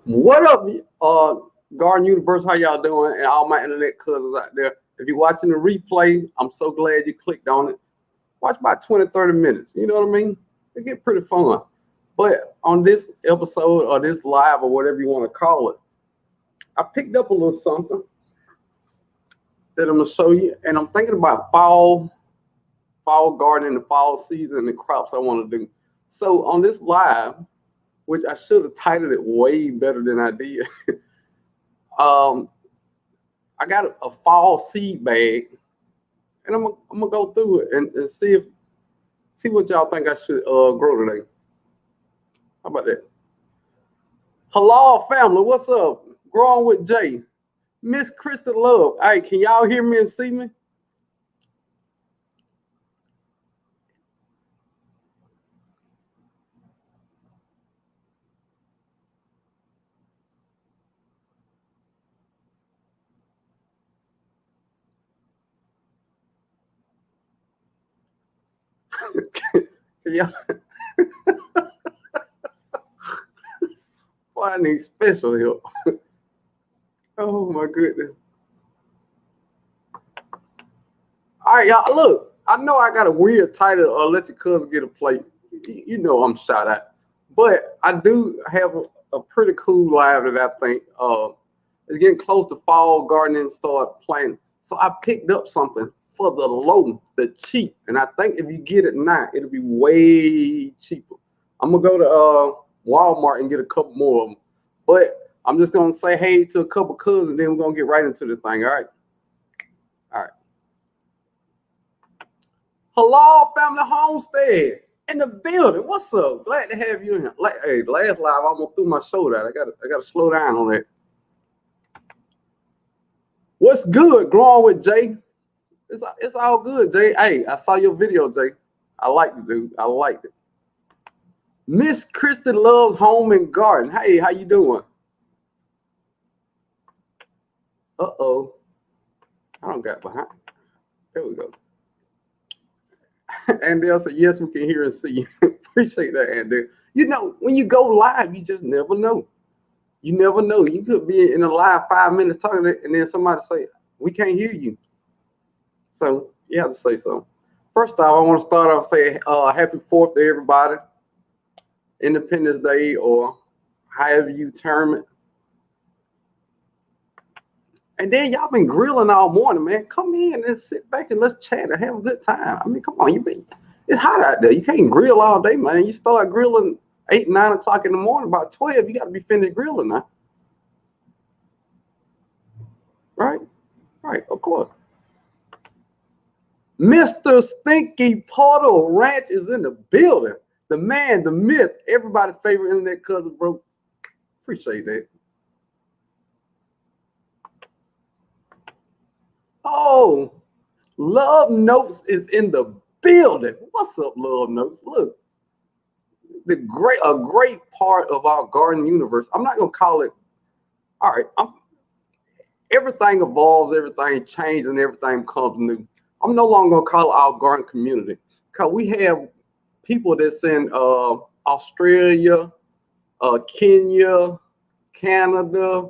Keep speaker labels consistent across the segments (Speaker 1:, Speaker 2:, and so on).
Speaker 1: What up, Garden Universe? How y'all doing? And all my internet cousins out there. If you're watching the replay, I'm so glad you clicked on it. Watch about 20, 30 minutes. You know what I mean? It get pretty fun. But on this episode or this live or whatever you want to call it, I picked up a little something that I'm gonna show you. And I'm thinking about fall gardening, the fall season, and the crops I want to do. So on this live, which I should have titled it way better than I did. I got a fall seed bag, and I'm gonna go through it and see what y'all think I should grow today. How about that? Hello, family. What's up? Growing with Jay, Miss Krista Love. Hey, can y'all hear me and see me? Yeah. Boy, I need special help. Oh my goodness. All right, y'all. Look, I know I got a weird title. Let your cousin get a plate. You know I'm shot at, but I do have a pretty cool live that I think is getting close to fall gardening and start planting. So I picked up something for the low, the cheap, and I think if you get it now, it'll be way cheaper. I'm gonna go to Walmart and get a couple more of them, but I'm just gonna say hey to a couple cousins, and then we're gonna get right into this thing. All right. Hello, family homestead in the building. What's up? Glad to have you in here. Hey, last live I almost threw my shoulder out. I gotta slow down on that. What's good? Growing with Jay. It's all good, Jay. Hey, I saw your video, Jay. I liked it, dude. I liked it. Miss Kristen loves home and garden. Hey, how you doing? Uh-oh. I don't got behind. There we go. And they'll say, yes, we can hear and see you. Appreciate that, Andy. You know, when you go live, you just never know. You never know. You could be in a live 5 minutes talking, and then somebody say, we can't hear you. So you have to say something. First off, I want to start off saying happy 4th to everybody. Independence Day, or however you term it. And then y'all been grilling all morning, man. Come in and sit back and let's chat and have a good time. I mean, come on, it's hot out there. You can't grill all day, man. You start grilling 8, 9 o'clock in the morning. About 12, you got to be finished grilling now. Right, of course. Mr. Stinky Portal Ranch is in the building. The man, the myth, everybody's favorite internet cousin, bro. Appreciate that. Oh, Love Notes is in the building. What's up, Love Notes? Look, a great part of our garden universe. I'm not gonna call it. All right, everything evolves, everything changes, and everything comes new. I'm no longer gonna call it our garden community because we have people that's in Australia, Kenya, Canada,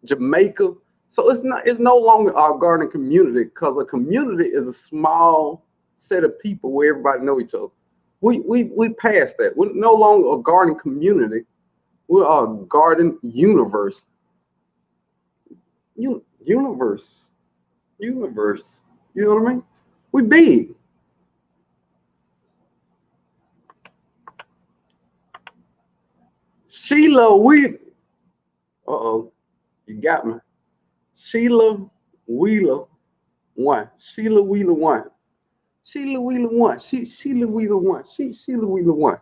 Speaker 1: Jamaica. So it's no longer our garden community, because a community is a small set of people where everybody know each other. We passed that. We're no longer a garden community. We're a garden universe. Universe. You know what I mean? We big. Sheila Wheeler. Uh-oh. You got me. Sheila Wheeler 1. Sheila Wheeler 1. Sheila Wheeler 1. Sheila Wheeler 1. Sheila Wheeler 1.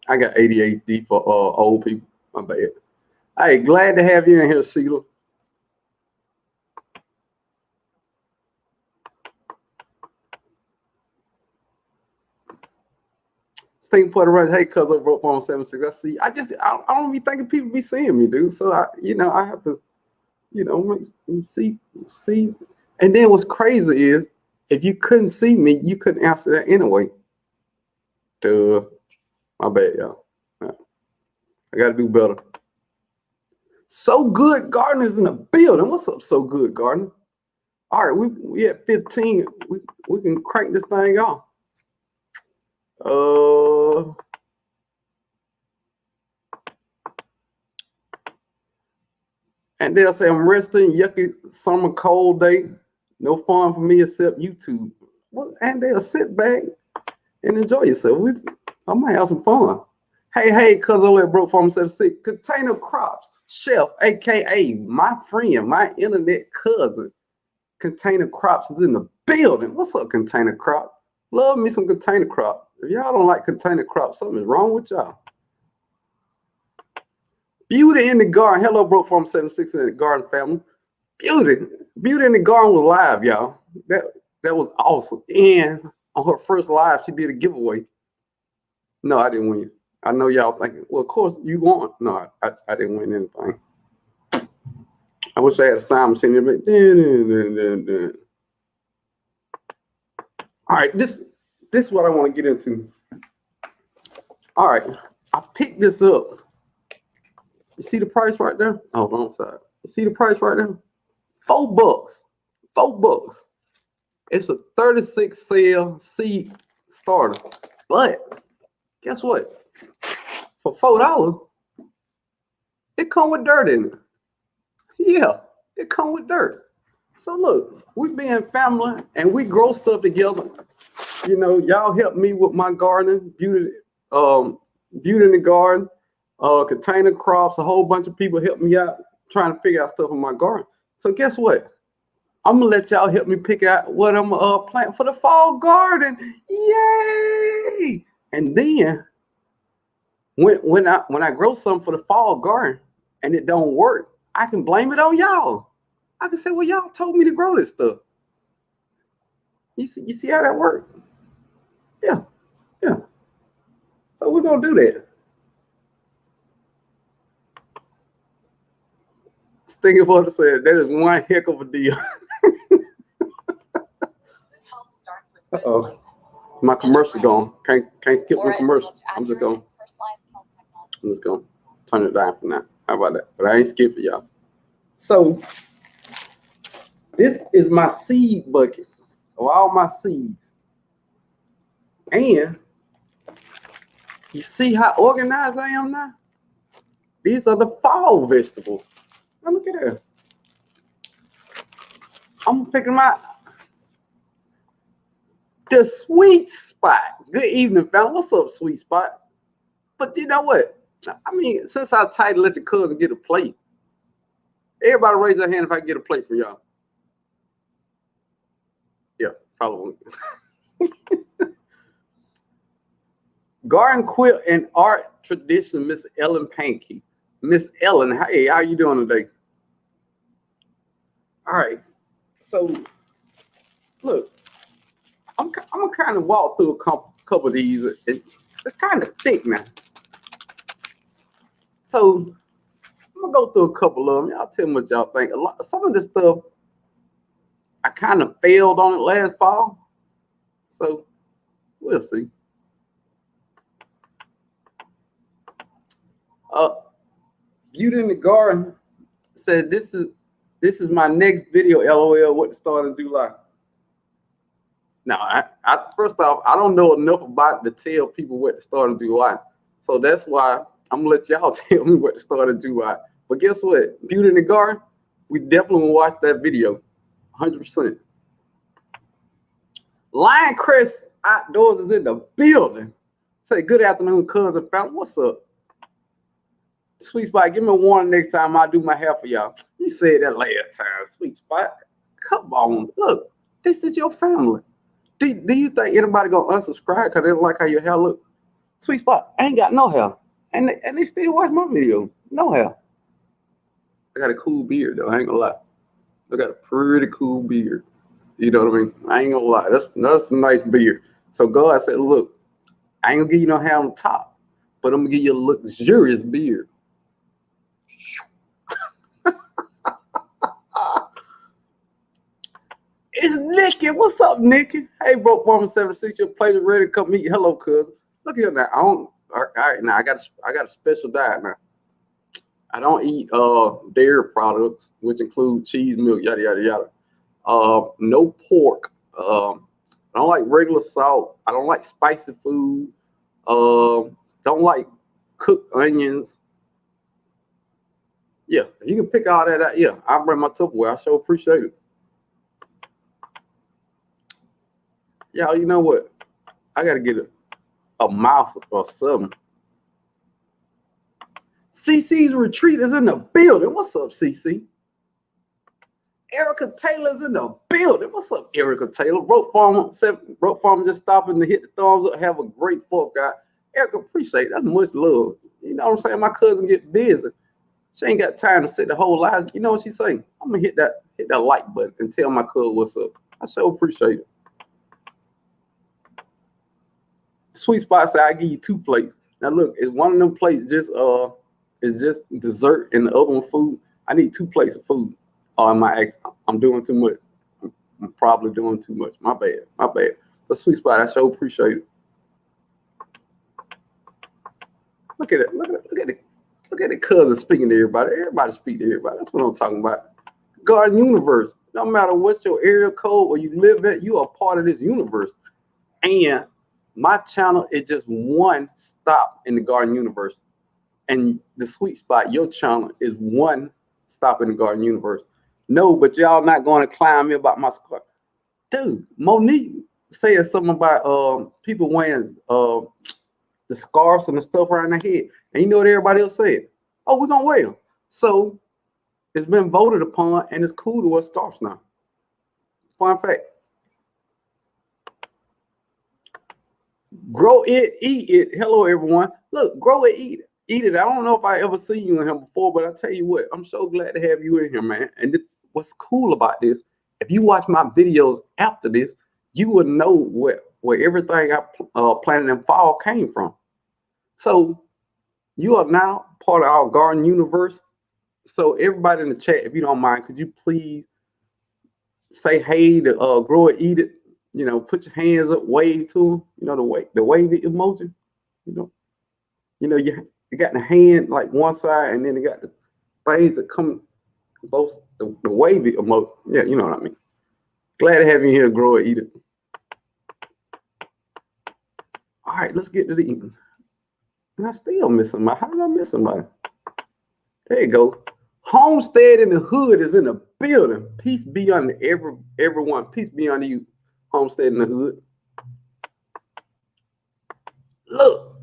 Speaker 1: I got ADHD for old people. My bad. Hey, glad to have you in here, Sheila. Stinky Portal Ranch. Hey, cuz I wrote phone 76. I see. I don't be thinking people be seeing me, dude. So I have to, see. And then what's crazy is, if you couldn't see me, you couldn't answer that anyway. Duh. My bad, y'all. I gotta do better. So Good Gardeners in the building. What's up, So Good Gardener? All right, we at 15. We can crank this thing off. And they'll say I'm resting, yucky summer cold day. No fun for me except YouTube. Well, and they'll sit back and enjoy yourself. I might have some fun. Hey, cuz over at Broke Farm 76, Container Crops, Chef, aka my friend, my internet cousin. Container Crops is in the building. What's up, Container Crop? Love me some Container Crop. If y'all don't like Container Crop, something's wrong with y'all. Beauty in the Garden. Hello, Broke Farm 76 in the Garden family. Beauty in the Garden was live, y'all. That was awesome. And on her first live, she did a giveaway. No, I didn't win. I know y'all thinking, well, of course you won. No, I didn't win anything. I wish I had a sound machine there, but all right, this is what I want to get into. All right, I picked this up. You see the price right there? Oh, wrong side. You see the price right there? $4. $4. It's a 36 cell seed starter. But guess what? For $4, it come with dirt in it. Yeah, it come with dirt. So look, we being family and we grow stuff together. You know, y'all help me with my gardening, beauty in the garden, Container Crops. A whole bunch of people help me out trying to figure out stuff in my garden. So guess what? I'm gonna let y'all help me pick out what I'm planting for the fall garden. Yay! And then when I grow something for the fall garden and it don't work, I can blame it on y'all. I can say, well, y'all told me to grow this stuff. You see how that works? Yeah. So we're gonna do that. Just thinking what I said. That is one heck of a deal. Uh-oh. My commercial gone. Can't skip the commercial. I'm just gonna turn it down for now. How about that? But I ain't skipping y'all. So this is my seed bucket of all my seeds. And you see how organized I am now? These are the fall vegetables. Now look at that. I'm picking my the sweet spot. Good evening, fam. What's up, sweet spot? But you know what? I mean, since I tried to let your cousin get a plate, everybody raise their hand if I get a plate from y'all. Yeah, probably won't. Garden quilt and art tradition, Miss Ellen Pankey. Miss Ellen, hey, how you doing today? All right, so look, I'm gonna kind of walk through a couple of these. It's kind of thick now, so I'm gonna go through a couple of them. Y'all tell me what y'all think. Some of this stuff I kind of failed on it last fall, so we'll see. Beauty in the Garden said this is my next video. LOL. What to start in July? Now, first off, I don't know enough about it to tell people what to start in July, so that's why I'm gonna let y'all tell me what to start in July. But guess what? Beauty in the Garden, we definitely will watch that video, 100%. Lion Crest Outdoors is in the building. Say good afternoon, cousin family. What's up? Sweet Spot, give me a warning next time I do my hair for y'all. You said that last time, Sweet Spot. Come on, look, this is your family. Do you think anybody gonna unsubscribe because they don't like how your hair look? Sweet Spot, I ain't got no hair, and they still watch my video. No hair. I got a cool beard though. I ain't gonna lie. I got a pretty cool beard. You know what I mean? I ain't gonna lie. That's a nice beard. So God said, look, I ain't gonna give you no hair on the top, but I'm gonna give you a luxurious beard. It's Nikki. What's up, Nikki? Hey, bro, Farmer 76, your plate is ready to come meet. Hello, cousin. Look here now. All right, now I got a special diet now. I don't eat dairy products, which include cheese, milk, yada yada yada. No pork. I don't like regular salt. I don't like spicy food. Don't like cooked onions. Yeah, you can pick all that out. Yeah, I'll bring my Tupperware. I sure appreciate it. Y'all, you know what? I gotta get a mouse or something. CC's retreat is in the building. What's up, CC? Erica Taylor's in the building. What's up, Erica Taylor? Rope Farm just stopping to hit the thumbs up. Have a great 4th, guy. Erica, appreciate it. That's much love. You know what I'm saying? My cousin get busy. She ain't got time to sit the whole life. You know what she's saying? I'm gonna hit that like button and tell my cousin what's up. I sure appreciate it. Sweet Spot said I give you 2 plates. Now look, is one of them plates just is just dessert and the other one food? I need 2 plates of food. I'm doing too much. I'm probably doing too much. My bad. But Sweet Spot, I sure appreciate it. Look at it. Look at the cousin speaking to everybody. Everybody speak to everybody. That's what I'm talking about. Garden Universe. No matter what's your area code or you live at, you are part of this universe. And my channel is just one stop in the Garden Universe. And the Sweet Spot, your channel, is one stop in the Garden Universe. No, but y'all not going to climb me about my scarf. Dude, Monique said something about people wearing the scarves and the stuff around their head. And you know what everybody else said? Oh, we're going to wear them. So it's been voted upon, and it's cool to wear scarves now. Fun fact. Grow it, eat it. Hello, everyone. Look, grow it, eat it. Eat it. I don't know if I ever seen you in here before, but I tell you what, I'm so glad to have you in here, man. And what's cool about this, if you watch my videos after this, you will know where everything I planted in fall came from. So you are now part of our Garden Universe. So everybody in the chat, if you don't mind, could you please say hey to Grow It, Eat It? You know, put your hands up, wave to them. You know, the wavy emoji. You know, you got the hand like one side, and then you got the things that come both the wavy emoji. Yeah, you know what I mean. Glad to have you here, Grow It, Eat It. All right, let's get to the eating. And I still miss somebody. How did I miss somebody? There you go. Homestead in the Hood is in the building. Peace be unto everyone. Peace be unto you, Homestead in the Hood. Look,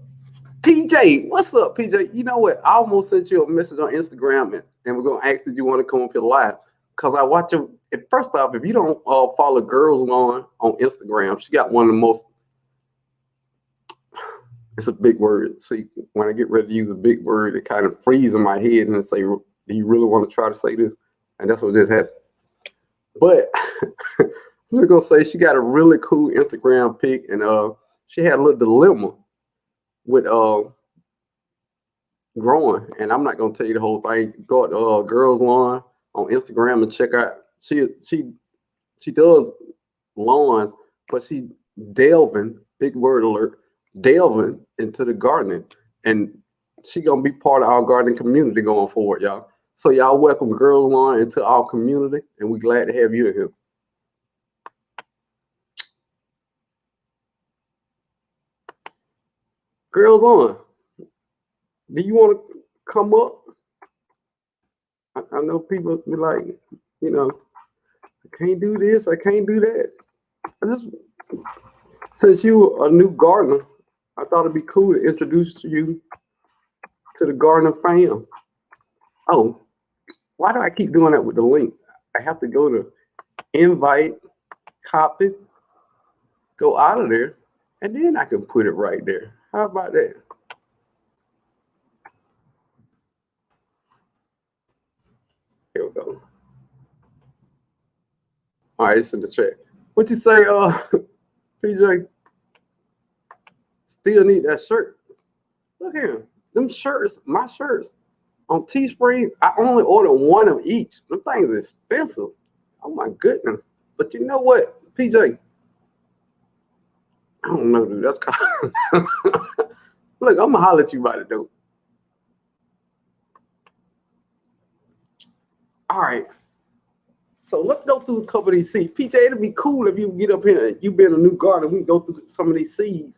Speaker 1: PJ, what's up, PJ? You know what? I almost sent you a message on Instagram, and we're gonna ask if you want to come up here live. Because I watch them. First off, if you don't follow Girls Lawn on Instagram, she got one of the most. It's a big word. See, when I get ready to use a big word, it kind of freezes in my head and say, do you really want to try to say this? And that's what just happened. But I'm just gonna say she got a really cool Instagram pic, and she had a little dilemma with growing. And I'm not gonna tell you the whole thing. Go to Girls Lawn on Instagram and check out. She does lawns, but she delving, big word alert, delving into the gardening, and she gonna be part of our gardening community going forward, y'all. So y'all welcome Girls Lawn into our community, and we're glad to have you here. Girls Lawn, do you want to come up? I know people be like, you know, I can't do this, I can't do that. Since you're a new gardener, I thought it'd be cool to introduce you to the gardener fam. Oh, why do I keep doing that with the link? I have to go to invite, copy, go out of there, and then I can put it right there. How about that? Here we go. All right, it's in the chat. What you say, PJ? Still need that shirt. Look here. Them shirts, my shirts on Teespring, I only order one of each. Them things are expensive. Oh my goodness. But you know what, PJ? I don't know, dude. That's kind of... Look, I'm gonna holler at you about it, though. All right. So let's go through a couple of these seeds. PJ, it'd be cool if you get up here and you been a new gardener. We can go through some of these seeds.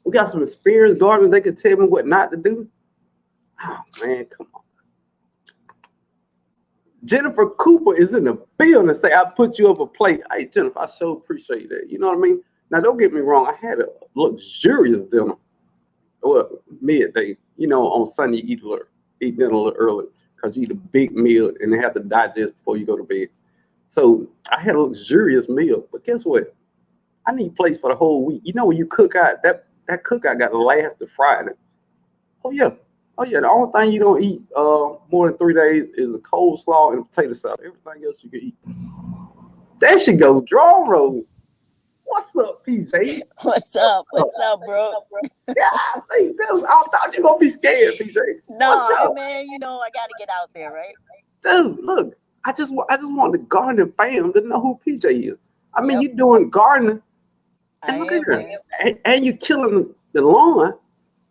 Speaker 1: We got some experienced gardeners. They can tell me what not to do. Oh, man, come on. Jennifer Cooper is in the building. Say, I put you up a plate. Hey, Jennifer, I sure appreciate that. You know what I mean? Now, don't get me wrong. I had a luxurious dinner. Well, midday. You know, on Sunday, you eat dinner a little early because you eat a big meal and they have to digest before you go to bed. So I had a luxurious meal. But guess what? I need plates for the whole week. You know, when you cook out, that cookout got to last to Friday. Oh, yeah. Oh, yeah. The only thing you don't eat more than 3 days is the coleslaw and the potato salad. Everything else you can eat. That should go drum roll. What's up, PJ?
Speaker 2: What's up? What's up, bro?
Speaker 1: Yeah, I thought you were going to be scared, PJ.
Speaker 2: No, man, you know, I got to get out there, right?
Speaker 1: Dude, look, I just want the gardening fam to know who PJ is. I mean, you're doing gardening. And look at you. And you're killing the lawn.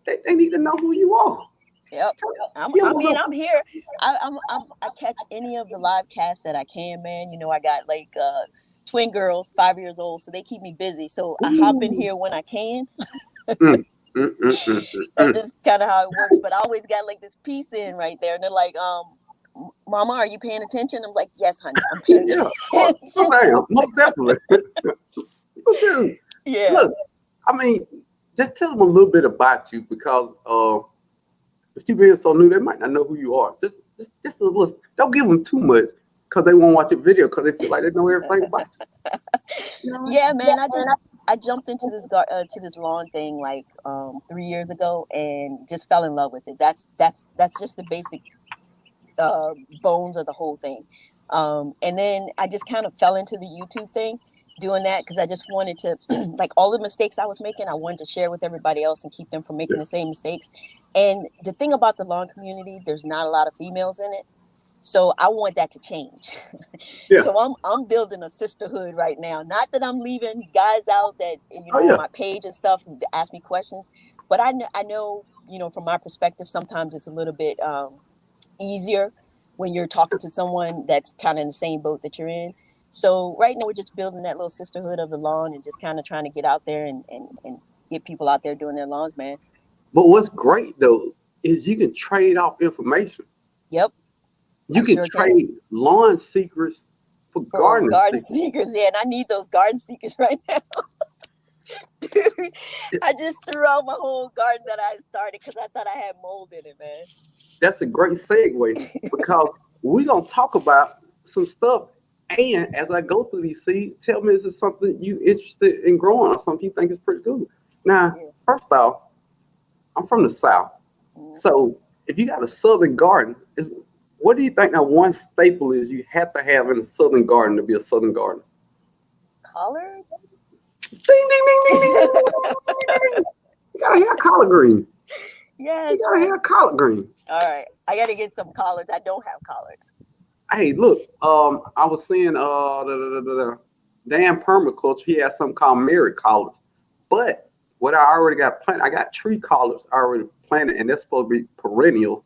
Speaker 1: They need to know who you are.
Speaker 2: Yep. I'm here. I catch any of the live casts that I can, man. You know, I got like twin girls, 5 years old, so they keep me busy. So I hop in here when I can. That's just kind of how it works. But I always got like this piece in right there, and they're like, Mama, are you paying attention? I'm like, yes, honey, I'm paying attention.
Speaker 1: Most definitely.
Speaker 2: Yeah.
Speaker 1: Look, I mean, just tell them a little bit about you because if you're being so new, they might not know who you are. Just a little. Don't give them too much because they won't watch a video because they feel like they know everything about you. You know?
Speaker 2: Yeah, man. I jumped into this lawn thing like 3 years ago and just fell in love with it. That's just the basic bones of the whole thing. And then I just kind of fell into the YouTube thing, doing that because I just wanted to, like all the mistakes I was making, I wanted to share with everybody else and keep them from making the same mistakes. And the thing about the lawn community, there's not a lot of females in it. So I want that to change. So I'm building a sisterhood right now. Not that I'm leaving guys out that, you know, on my page and stuff to ask me questions, but I know, you know, from my perspective, sometimes it's a little bit easier when you're talking to someone that's kind of in the same boat that you're in. So right now we're just building that little sisterhood of the lawn and just kind of trying to get out there and get people out there doing their lawns, man.
Speaker 1: But what's great though is you can trade off information.
Speaker 2: Yep.
Speaker 1: You can trade lawn secrets for garden
Speaker 2: seekers. Yeah, and I need those garden seekers right now. Dude, I just threw out my whole garden that I started because I thought I had mold in it, man.
Speaker 1: That's a great segue because we're going to talk about some stuff. And as I go through these seeds, tell me, is it something you interested in growing or something you think is pretty good? Now, first off, I'm from the South. So if you got a Southern garden, what do you think that one staple is you have to have in a Southern garden to be a Southern garden?
Speaker 2: Collards?
Speaker 1: Ding, ding, ding, ding, ding, ding. You got to have collard greens.
Speaker 2: Yes.
Speaker 1: You got to have collard greens.
Speaker 2: All right. I got to get some collards. I don't have collards.
Speaker 1: Hey, look, I was seeing Dan Permaculture, he has something called Mary collards. But what I already got planted, I got tree collards already planted, and they're supposed to be perennials.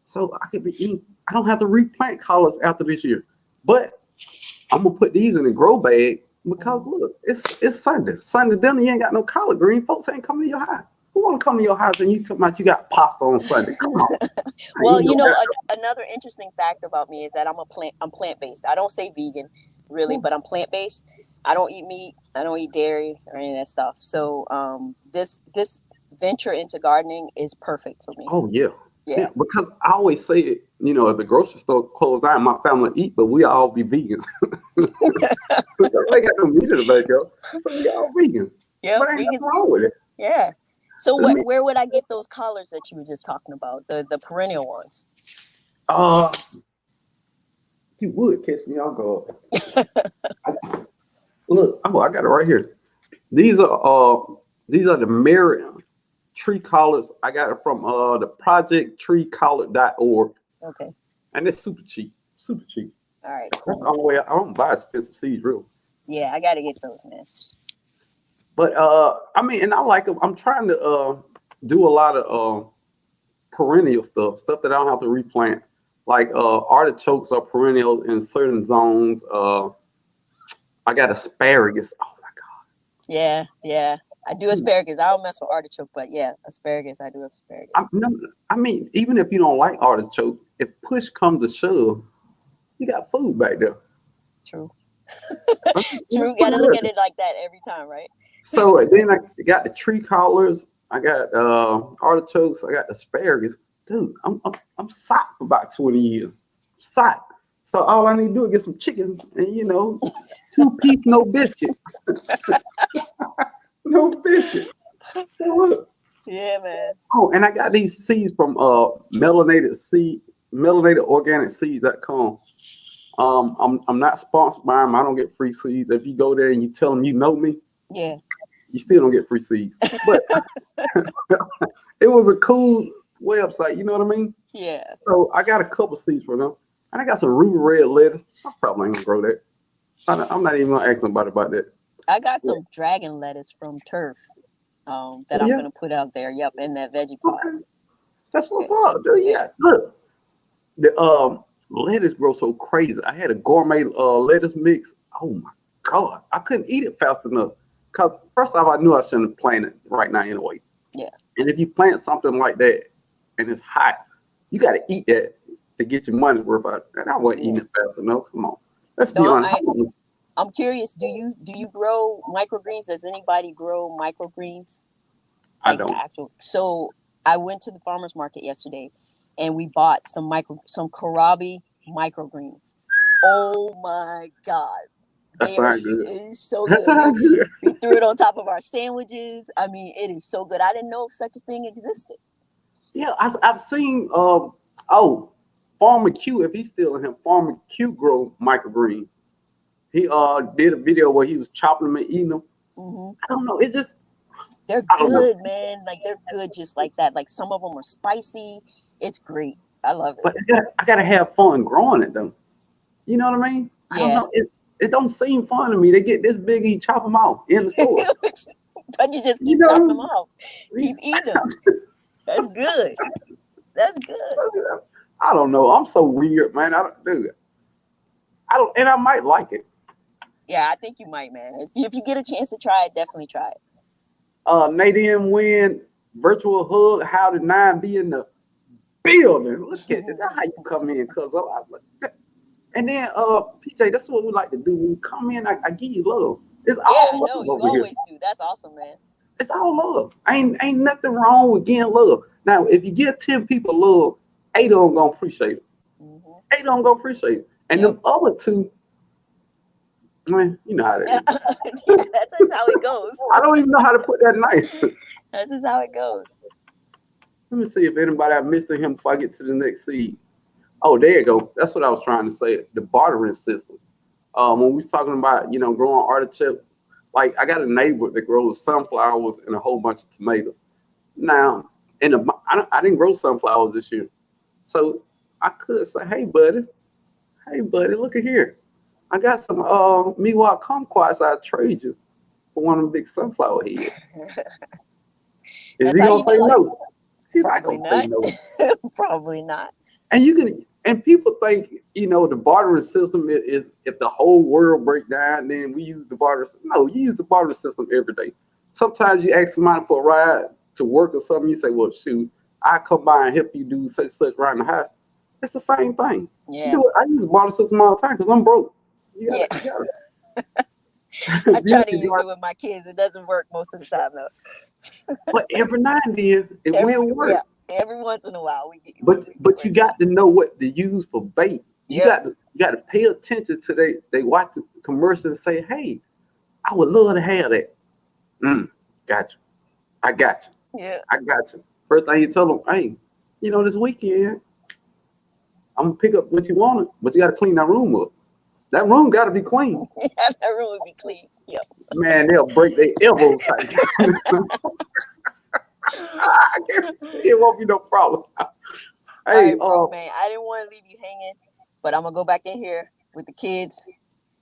Speaker 1: So I could be eating. I don't have to replant collards after this year. But I'm gonna put these in a grow bag because look, it's Sunday. Sunday dinner, you ain't got no collard green. Folks ain't coming to your house. Who want to come to your house and you talking about you got pasta on Sunday? Come on.
Speaker 2: Well, you know, another interesting fact about me is that I'm plant-based. I don't say vegan, really, but I'm plant-based. I don't eat meat. I don't eat dairy or any of that stuff. So this venture into gardening is perfect for me.
Speaker 1: Oh, yeah. Yeah, because I always say it, you know, if the grocery store closed down, my family eat, but we all be vegans. They got no meat in the backyard, so we all vegan.
Speaker 2: Yeah,
Speaker 1: but ain't nothing wrong with it.
Speaker 2: Yeah. So where would I get those collards that you were just talking about, the perennial ones?
Speaker 1: You would catch me off guard. Look, I got it right here. These are the Mary tree collards. I got it from the projecttreecollard.org.
Speaker 2: Okay.
Speaker 1: And it's super cheap. Super cheap.
Speaker 2: All right. Cool.
Speaker 1: That's the only way I don't buy expensive seeds, really.
Speaker 2: Yeah, I gotta get those, man.
Speaker 1: But I mean, and I like them. I'm trying to do a lot of perennial stuff that I don't have to replant, like artichokes are perennial in certain zones. I got asparagus. Oh my
Speaker 2: Yeah, yeah. I do
Speaker 1: God.
Speaker 2: asparagus. I don't mess with artichoke, but yeah, asparagus. I do
Speaker 1: I,
Speaker 2: asparagus.
Speaker 1: no, I mean, even if you don't like artichoke, if push comes to shove, you got food back there.
Speaker 2: True.
Speaker 1: Let's
Speaker 2: True.
Speaker 1: put
Speaker 2: Got
Speaker 1: it
Speaker 2: to look
Speaker 1: there.
Speaker 2: at it like that every time, right?
Speaker 1: So then I got the tree collars. I got artichokes. I got asparagus. Dude, I'm socked for about 20 years. Socked. So all I need to do is get some chicken and 2-piece, no biscuit. No biscuit. So look.
Speaker 2: Yeah, man.
Speaker 1: Oh, and I got these seeds from melanated organic seeds.com. I'm not sponsored by them. I don't get free seeds. If you go there and you tell them you know me,
Speaker 2: Yeah.
Speaker 1: you still don't get free seeds. But it was a cool website, you know what I mean?
Speaker 2: Yeah.
Speaker 1: So I got a couple seeds for them. And I got some ruby red lettuce. I probably ain't gonna grow that. I'm not even gonna ask nobody about that.
Speaker 2: I got
Speaker 1: Yeah.
Speaker 2: some dragon lettuce from Turf that
Speaker 1: Oh,
Speaker 2: I'm
Speaker 1: yeah.
Speaker 2: going to put out there. Yep, in that veggie pot.
Speaker 1: Okay. That's
Speaker 2: Yeah.
Speaker 1: what's up, dude. Yeah. Look, the lettuce grows so crazy. I had a gourmet lettuce mix. Oh my God. I couldn't eat it fast enough. Because first off, I knew I shouldn't have planted it right now anyway.
Speaker 2: Yeah.
Speaker 1: And if you plant something like that and it's hot, you got to eat that to get your money worth out. And I wasn't eating it fast enough. Come on. Let's be
Speaker 2: So
Speaker 1: honest.
Speaker 2: I'm curious, do you grow microgreens? Does anybody grow microgreens?
Speaker 1: I
Speaker 2: Like the
Speaker 1: don't.
Speaker 2: actual. So I went to the farmers market yesterday and we bought some kohlrabi microgreens. Oh my God.
Speaker 1: That
Speaker 2: They are
Speaker 1: sounds good.
Speaker 2: it is so
Speaker 1: That
Speaker 2: good.
Speaker 1: sounds good.
Speaker 2: We threw it on top of our sandwiches. I mean, it is so good. I didn't know such a thing existed.
Speaker 1: Yeah, I've seen Farmer Q, if he's still in him, Farmer Q grow microgreens. He did a video where he was chopping them and eating them.
Speaker 2: Hmm.
Speaker 1: I don't know. It's just
Speaker 2: They're
Speaker 1: I don't know.
Speaker 2: good, man. Like they're good just like that. Like some of them are spicy. It's great. I love it.
Speaker 1: But I gotta have fun growing it though. You know what I mean? I don't
Speaker 2: Yeah.
Speaker 1: know. It don't seem fun to me. They get this big and you chop them off in the store.
Speaker 2: But you just
Speaker 1: You
Speaker 2: keep chopping them
Speaker 1: know?
Speaker 2: off. Keep eating them. That's good. That's good.
Speaker 1: I don't know. I'm so weird, man. I don't do it. I don't, and I might like it.
Speaker 2: Yeah, I think you might, man. If you get a chance to try it, definitely try it.
Speaker 1: Nadine Wynn, virtual hug. How did 9 be in the building? Look at you. That's how you come in, cuz. And then, PJ, that's what we like to do. When you come in, I give you love. It's
Speaker 2: Yeah, I
Speaker 1: all
Speaker 2: know.
Speaker 1: love
Speaker 2: You
Speaker 1: over here.
Speaker 2: always do. That's awesome, man.
Speaker 1: It's all love. Ain't nothing wrong with getting love. Now, if you give 10 people love, 8 of them gonna appreciate it.
Speaker 2: Hmm.
Speaker 1: 8 of them gonna appreciate it. And
Speaker 2: Yep.
Speaker 1: them other 2, man, you know how that is.
Speaker 2: Yeah, that's just how it goes.
Speaker 1: I don't even know how to put that knife.
Speaker 2: That's just how it goes.
Speaker 1: Let me see if anybody I missed him before I get to the next seed. Oh, there you go. That's what I was trying to say. The bartering system. When we was talking about, growing artichoke, like I got a neighbor that grows sunflowers and a whole bunch of tomatoes. Now, I didn't grow sunflowers this year. So I could say, hey, buddy, look at here. I got some Miwok kumquats I'll trade you for one of them big sunflower heads. Is
Speaker 2: That's
Speaker 1: he
Speaker 2: how
Speaker 1: gonna
Speaker 2: you
Speaker 1: say
Speaker 2: do it.
Speaker 1: no? He's not
Speaker 2: Probably
Speaker 1: gonna say
Speaker 2: not.
Speaker 1: no.
Speaker 2: Probably not.
Speaker 1: And people think, the bartering system is if the whole world break down, then we use the barter system. No, you use the barter system every day. Sometimes you ask somebody for a ride to work or something, you say, well, shoot, I come by and help you do such around the house. It's the same thing.
Speaker 2: Yeah.
Speaker 1: I use the barter system all the time because I'm broke.
Speaker 2: Yeah.
Speaker 1: You
Speaker 2: I try to
Speaker 1: you
Speaker 2: use it with my kids. It doesn't work most of the time though.
Speaker 1: But every now and then it will work.
Speaker 2: Every once in a while we get.
Speaker 1: But you got to know what to use for bait. You
Speaker 2: Yep.
Speaker 1: got to pay attention to they watch the commercial and say, hey, I would love to have that. Got you. I got you.
Speaker 2: Yeah.
Speaker 1: I got you. First thing you tell them, hey, this weekend I'm gonna pick up what you wanted, but you got to clean that room up. That room got to be clean.
Speaker 2: That room would be clean. Yep.
Speaker 1: Man, they'll break their elbows. I guarantee it won't be no problem. Hey,
Speaker 2: All right, bro, man. I didn't want to leave you hanging, but I'm gonna go back in here with the kids.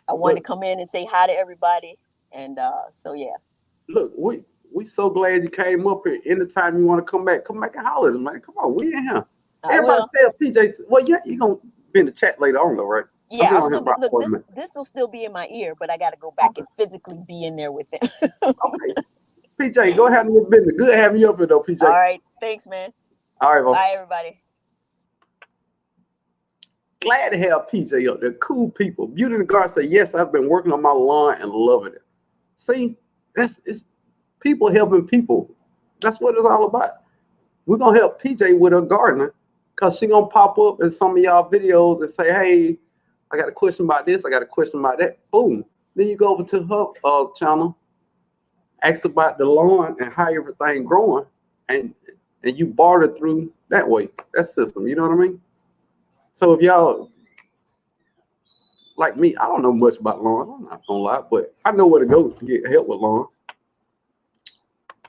Speaker 2: I wanted to come in and say hi to everybody, and so yeah.
Speaker 1: Look, we so glad you came up here. Anytime you want to come back and holler at us, man. Come on, we in here.
Speaker 2: I
Speaker 1: Everybody
Speaker 2: will.
Speaker 1: tell PJ, well, yeah, you're going to be in the chat later on, though, right? I'm
Speaker 2: Yeah,
Speaker 1: be
Speaker 2: I'll
Speaker 1: on here
Speaker 2: still be.
Speaker 1: about
Speaker 2: Look,
Speaker 1: 4 minutes.
Speaker 2: this will still be in my ear, but I got to go back
Speaker 1: Okay.
Speaker 2: and physically be in there with it.
Speaker 1: Okay. PJ, go ahead and your business. Good having you up here, though, PJ.
Speaker 2: All right. Thanks, man.
Speaker 1: All right, well.
Speaker 2: Bye, everybody.
Speaker 1: Glad to have PJ up there. Cool people. Beauty in the Garden say, yes, I've been working on my lawn and loving it. See, it's people helping people. That's what it's all about. We're going to help PJ with her gardener because she's going to pop up in some of y'all videos and say, hey, I got a question about this. I got a question about that. Boom. Then you go over to her channel, ask about the lawn and how everything growing, and you barter through that way, that system. You know what I mean? So if y'all like me, I don't know much about lawns. I'm not gonna lie, but I know where to go to get help with lawns.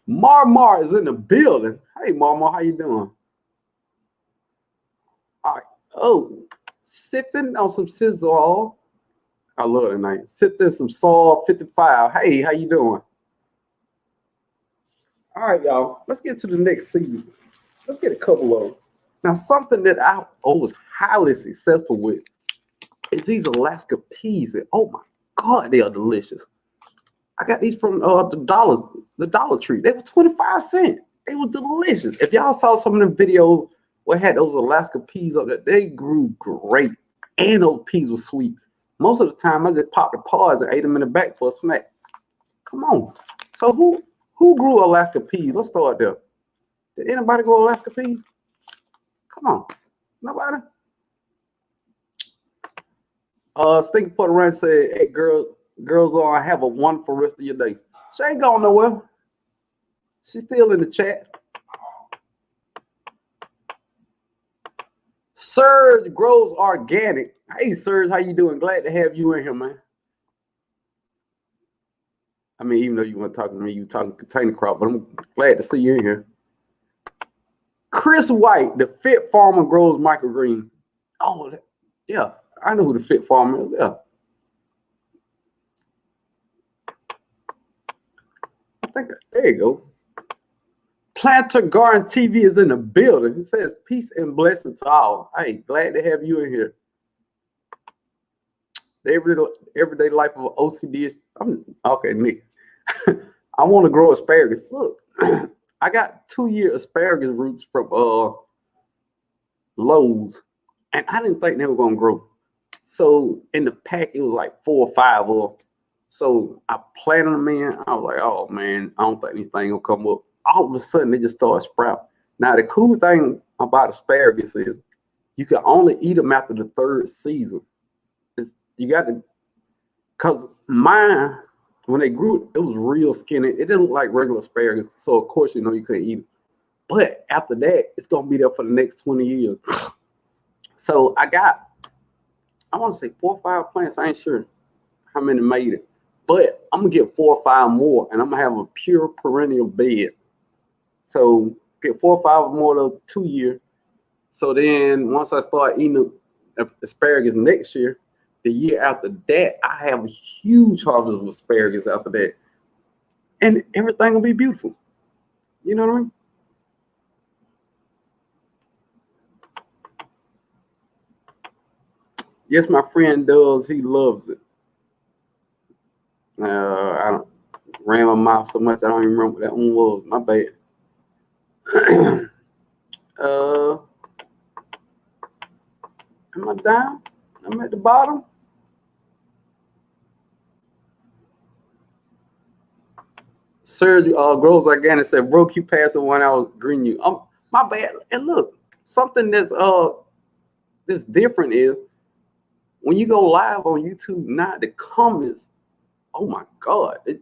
Speaker 1: Mar is in the building. Hey, Mar, how you doing? All right. Oh, sipping on some sizzle oil. I love that name. Sipping some Saw 55. Hey, how you doing? All right, y'all. Let's get to the next season. Let's get a couple of them. Now, something that I was highly successful with is these Alaska peas. And oh my God, they are delicious. I got these from the Dollar Tree. They were 25 cents. They were delicious. If y'all saw some of the videos where I had those Alaska peas up there, they grew great. And those peas were sweet. Most of the time, I just popped the pods and ate them in the back for a snack. Come on. So who grew Alaska peas? Let's start there. Did anybody grow Alaska peas? Come on. Nobody? Stinky Putter Run said, hey, girls on, have a wonderful rest of your day. She ain't going nowhere. She's still in the chat. Serge Grows Organic. Hey, Serge, how you doing? Glad to have you in here, man. I mean, even though you want to talk to me, you talking container crop, but I'm glad to see you in here. Chris White, the Fit Farmer grows microgreens. Oh, yeah, I know who the Fit Farmer is. Yeah. I think, there you go. Planter Garden TV is in the building. It says, peace and blessings to all. Hey, glad to have you in here. The everyday life of OCD is, okay, Nick. I want to grow asparagus. Look, I got 2-year asparagus roots from Lowe's, and I didn't think they were going to grow. So in the pack, it was like 4 or 5 of them. So I planted them in. I was like, oh, man, I don't think these things will come up. All of a sudden, they just started sprouting. Now, the cool thing about asparagus is you can only eat them after the 3rd season. You got to, because mine, when they grew, it was real skinny. It didn't look like regular asparagus. So, of course, you know, you couldn't eat it. But after that, it's going to be there for the next 20 years. So I want to say 4 or 5 plants. I ain't sure how many made it. But I'm going to get 4 or 5 more, and I'm going to have a pure perennial bed. So get 4 or 5 more to 2 year. So then once I start eating asparagus next year, the year after that, I have a huge harvest of asparagus after that. And everything will be beautiful. You know what I mean? Yes, my friend does. He loves it. I don't ran my mouth so much I don't even remember what that one was. My bad. Am I down? I'm at the bottom. Serge Grows Organic said, bro, you passed the 1 hour green you. My bad. And look, something that's different is when you go live on YouTube now, the comments, oh my God. It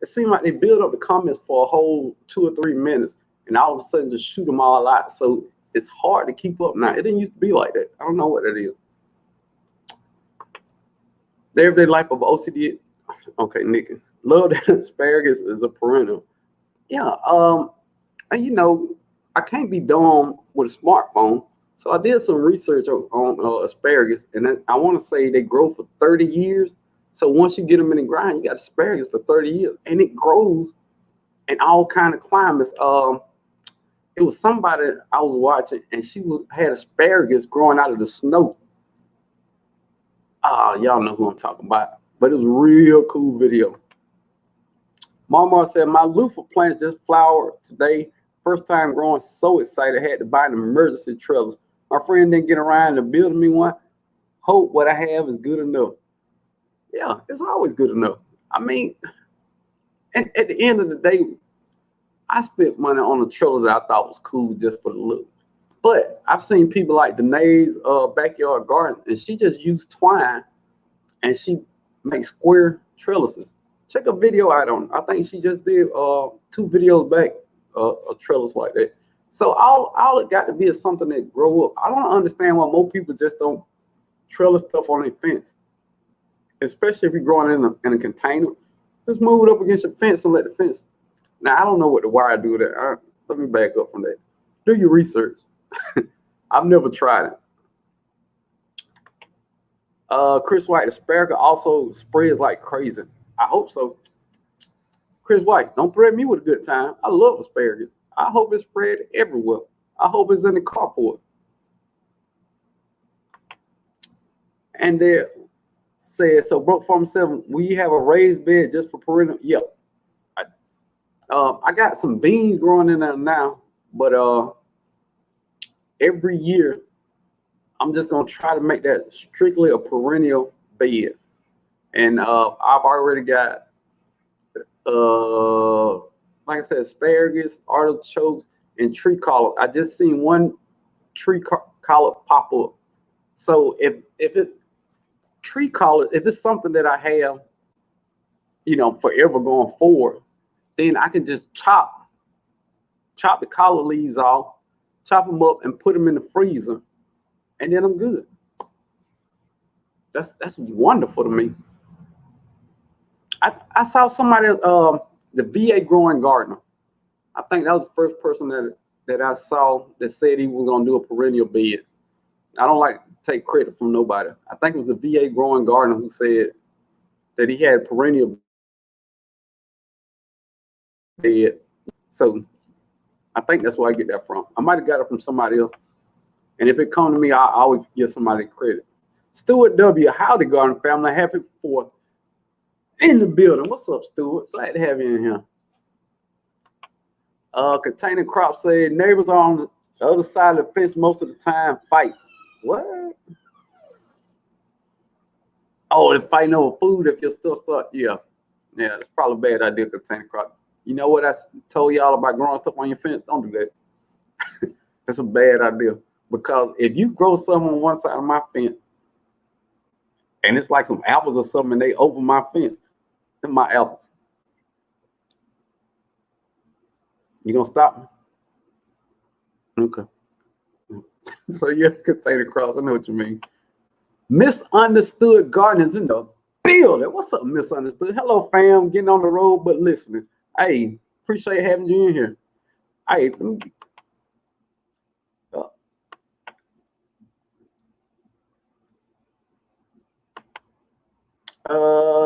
Speaker 1: seems like they build up the comments for a whole 2 or 3 minutes and all of a sudden just shoot them all out. So it's hard to keep up now. It didn't used to be like that. I don't know what that is. The everyday life of OCD. Okay, Nick. Love that asparagus is a perennial. Yeah. And you know, I can't be done with a smartphone. So I did some research on asparagus, and I want to say they grow for 30 years. So once you get them in the ground, you got asparagus for 30 years, and it grows in all kind of climates. it was somebody I was watching, and she had asparagus growing out of the snow. Y'all know who I'm talking about. But it was a real cool video. Mama said, my loofah plants just flowered today. First time growing, so excited. I had to buy an emergency trellis. My friend didn't get around to building me one. Hope what I have is good enough. Yeah, it's always good enough. I mean, at the end of the day, I spent money on a trellis that I thought was cool just for the look. But I've seen people like Danae's backyard garden, and she just used twine, and she makes square trellises. Check a video out on. I think she just did 2 videos back, a trellis like that. So all it got to be is something that grow up. I don't understand why more people just don't trellis stuff on their fence, especially if you're growing in a container. Just move it up against your fence and let the fence. Now I don't know what the wire do there. Let me back up from that. Do your research. I've never tried it. Chris White, asparagus also spreads like crazy. I hope so. Chris White, don't threaten me with a good time. I love asparagus. I hope it's spread everywhere. I hope it's in the carport. And there said, so Broke Farm 7, will you have a raised bed just for perennial? Yep. I got some beans growing in there now, but every year I'm just gonna try to make that strictly a perennial bed. And I've already got like I said, asparagus, artichokes, and tree collard. I just seen one tree collard pop up. So if it tree collard, if it's something that I have, forever going forward, then I can just chop the collard leaves off, chop them up, and put them in the freezer, and then I'm good. That's wonderful to me. I saw somebody, the VA growing gardener. I think that was the first person that I saw that said he was gonna do a perennial bed. I don't like to take credit from nobody. I think it was the VA growing gardener who said that he had perennial bed. So I think that's where I get that from. I might have got it from somebody else. And if it comes to me, I always give somebody credit. Stuart W. Howdy, garden family. Happy 4th in the building. What's up, Stuart? Glad to have you in here. Container Crop said neighbors are on the other side of the fence most of the time. Fight. What? Oh, they're fighting over food if your stuff start. Yeah, it's probably a bad idea, Container Crop. You know what I told y'all about growing stuff on your fence? Don't do that. That's a bad idea. Because if you grow something on one side of my fence, and it's like some apples or something, and they open my fence, they're my apples. You gonna stop me? Okay. So yeah, Container Cross, I know what you mean. Misunderstood Gardeners in the building. What's up, Misunderstood? Hello, fam. Getting on the road but listening. Hey, appreciate having you in here. Hey, let me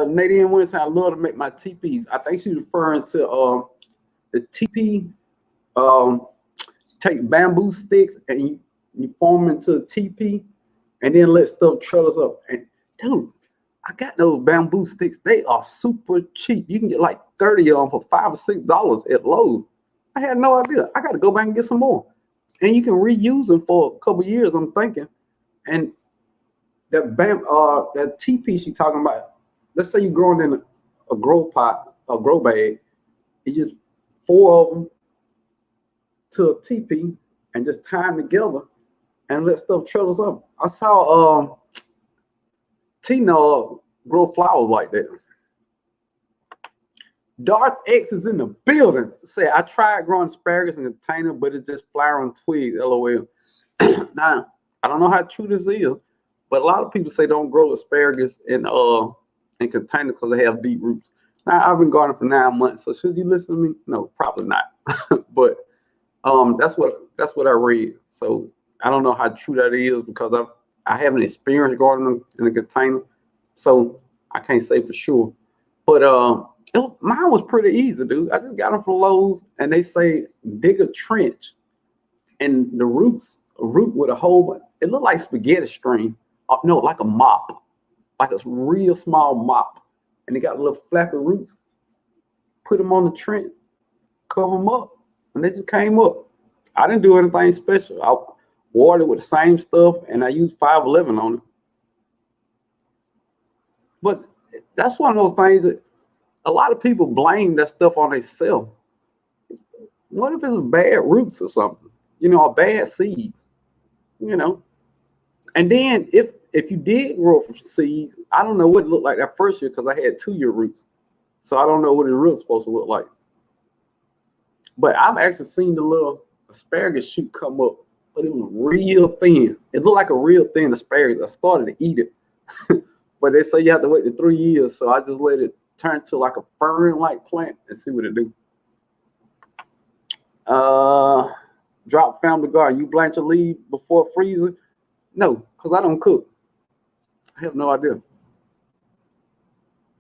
Speaker 1: Nadine Winston, I love to make my teepees. I think she's referring to the teepee. Take bamboo sticks and you form them into a teepee, and then let stuff trellis up. And dude, I got those bamboo sticks. They are super cheap. You can get like 30 of them for $5 or $6 at Lowe's. I had no idea. I got to go back and get some more. And you can reuse them for a couple years, I'm thinking. And that teepee she's talking about, let's say you're growing in a grow pot, a grow bag. You just 4 of them to a teepee and just tie them together and let stuff trellis up. I saw Tina grow flowers like that. Darth X is in the building. Say, I tried growing asparagus in a container, but it's just flowering twigs. LOL. Now, I don't know how true this is, but a lot of people say don't grow asparagus in containers because they have deep roots. Now, I've been gardening for 9 months, so should you listen to me? No, probably not. But that's what I read. So I don't know how true that is because I haven't experienced gardening in a container, so I can't say for sure. But mine was pretty easy, dude. I just got them from Lowe's, and they say dig a trench and the roots, a root with a hole, it looked like spaghetti string. No, like a mop, like a real small mop. And they got little flappy roots. Put them on the trench, cover them up, and they just came up. I didn't do anything special. I watered with the same stuff, and I used 511 on it. But that's one of those things that a lot of people blame that stuff on themselves. What if it's bad roots or something? Or bad seeds, And then if you did grow from seeds, I don't know what it looked like that first year because I had 2-year roots. So I don't know what it's really supposed to look like. But I've actually seen the little asparagus shoot come up, but it was real thin. It looked like a real thin asparagus. I started to eat it. But they say you have to wait 3 years. So I just let it turn to like a fern-like plant and see what it do. Drop family garden. You blanch a leaf before freezing? No, because I don't cook. I have no idea.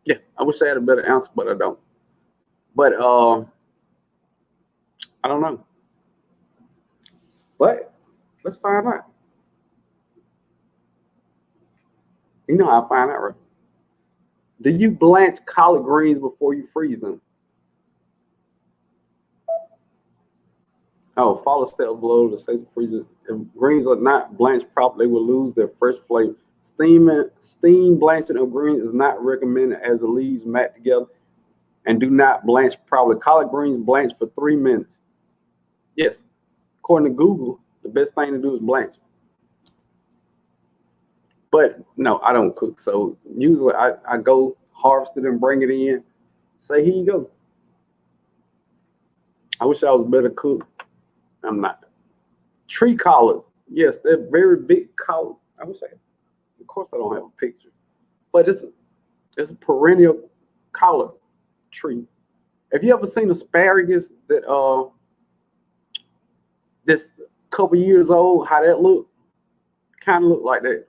Speaker 1: Yeah, I wish I had a better answer, but I don't. But I don't know. But let's find out. You know how I find out, right? Do you blanch collard greens before you freeze them? Oh, follow step below the safety freezer. If greens are not blanched properly, they will lose their fresh flavor. Steam blanching of greens is not recommended as the leaves mat together and do not blanch properly. Collard greens blanch for 3 minutes. Yes, according to Google, the best thing to do is blanch. But no, I don't cook. So usually I go harvest it and bring it in. Say, here you go. I wish I was a better cook. I'm not. Tree collards. Yes, they're very big collards. I wish I had. Of course, I don't have a picture. But it's a perennial collard tree. Have you ever seen asparagus that this couple years old? How that look? Kind of look like that.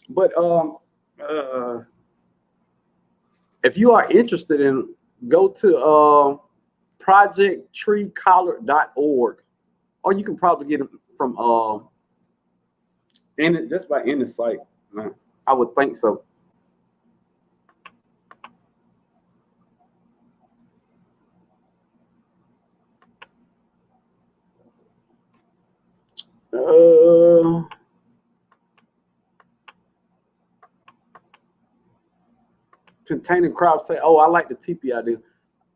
Speaker 1: But if you are interested in, go to projecttreecollard.org, or you can probably get them from just by any site. I would think so. Containing crops say, oh, I like the teepee idea.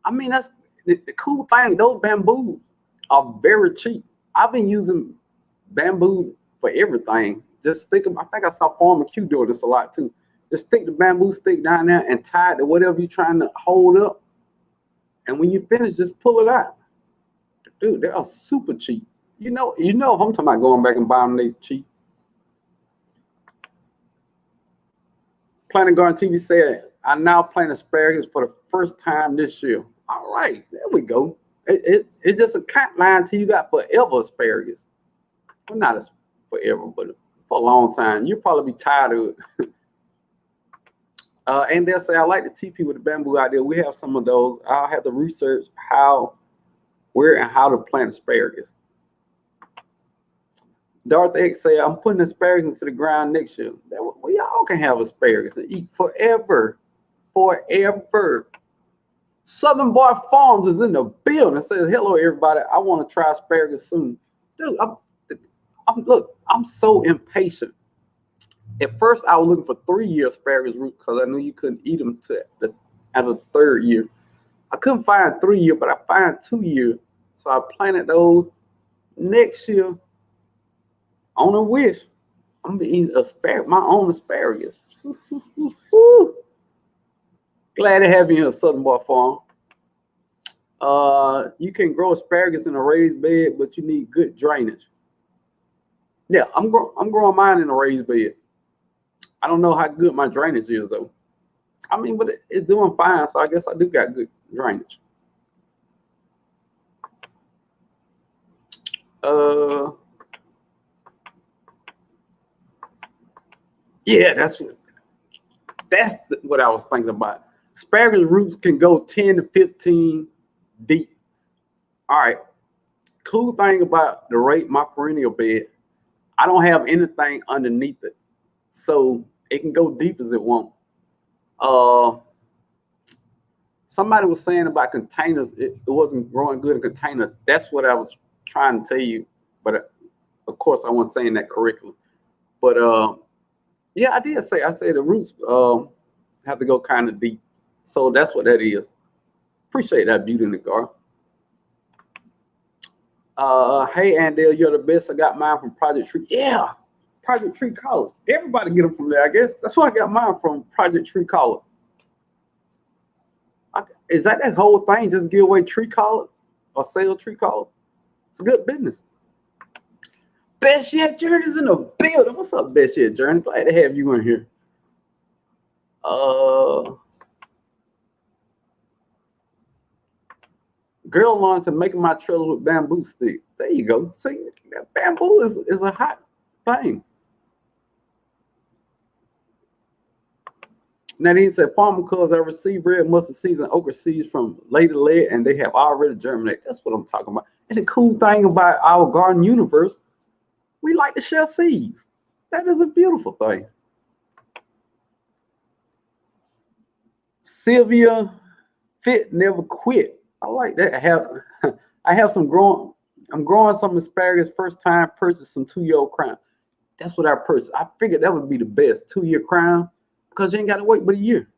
Speaker 1: I mean, that's the cool thing. Those bamboo are very cheap. I've been using bamboo for everything. Just stick them. I think I saw Farmer Q doing this a lot too. Just stick the bamboo stick down there and tie it to whatever you're trying to hold up. And when you finish, just pull it out. Dude, they are super cheap. You know if I'm talking about going back and buying them, they cheap. Planting Garden TV said, I now plant asparagus for the first time this year. All right, there we go. It's just a count line till you got forever asparagus. Well, not as forever, but for a long time. You'll probably be tired of it. And they'll say, I like the TP with the bamboo idea. We have some of those. I'll have to research where and how to plant asparagus. Darth X say, I'm putting asparagus into the ground next year. We all can have asparagus and eat forever. Forever. Southern Boy Farms is in the building. Says, hello, everybody. I want to try asparagus soon. Dude, I'm so impatient. At first, I was looking for 3-year asparagus roots because I knew you couldn't eat them at the 3rd year. I couldn't find 3-year, but I found 2-year. So I planted those. Next year, on a wish, I'm gonna eat my own asparagus. Glad to have you here, Southern Boy Farm. You can grow asparagus in a raised bed, but you need good drainage. Yeah, I'm growing mine in a raised bed. I don't know how good my drainage is though. I mean, but it's doing fine, so I guess I do got good drainage. Yeah, that's what I was thinking about. Asparagus roots can go 10 to 15 deep. All right, Cool thing about my perennial bed, I don't have anything underneath it, so it can go deep as it wants. Uh, Somebody was saying about containers, it wasn't growing good in containers. That's what I was trying to tell you, but of course I wasn't saying that correctly. But yeah, I said the roots have to go kind of deep. So that's what that is. Appreciate that beauty in the garden. Hey Andale, you're the best. I got mine from Project Tree. Yeah, Project Tree College. Everybody get them from there, I guess. That's why I got mine from Project Tree College. Is that whole thing? Just give away tree collard or sell tree collard? It's a good business. Best Yet Journey's in the building. What's up, Best Yet Journey? Glad to have you in here. Girl launched to making my trellis with bamboo sticks. There you go. See, that bamboo is a hot thing. Nadine said, farmer cuz I received red mustard seeds and okra seeds from Lady Lead, and they have already germinated. That's what I'm talking about. And the cool thing about our garden universe, we like to share seeds. That is a beautiful thing. Sylvia Fit Never Quit. I like that. I have some growing. I'm growing some asparagus. First time purchased some 2-year-old crown. That's what I purchased. I figured that would be the best 2-year crown because you ain't got to wait but a year.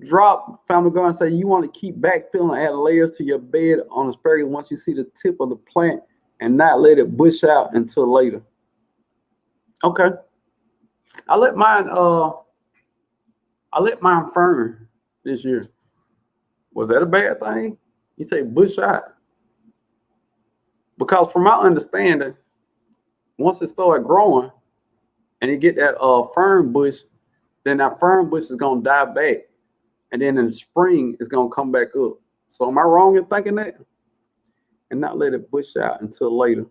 Speaker 1: Drop family garden say you want to keep backfilling and add layers to your bed on asparagus once you see the tip of the plant and not let it bush out until later. Okay. I let mine fern this year. Was that a bad thing? You say bush out. Because from my understanding, once it started growing and you get that fern bush, then that fern bush is gonna die back. And then in the spring, it's gonna come back up. So am I wrong in thinking that? And not let it bush out until later.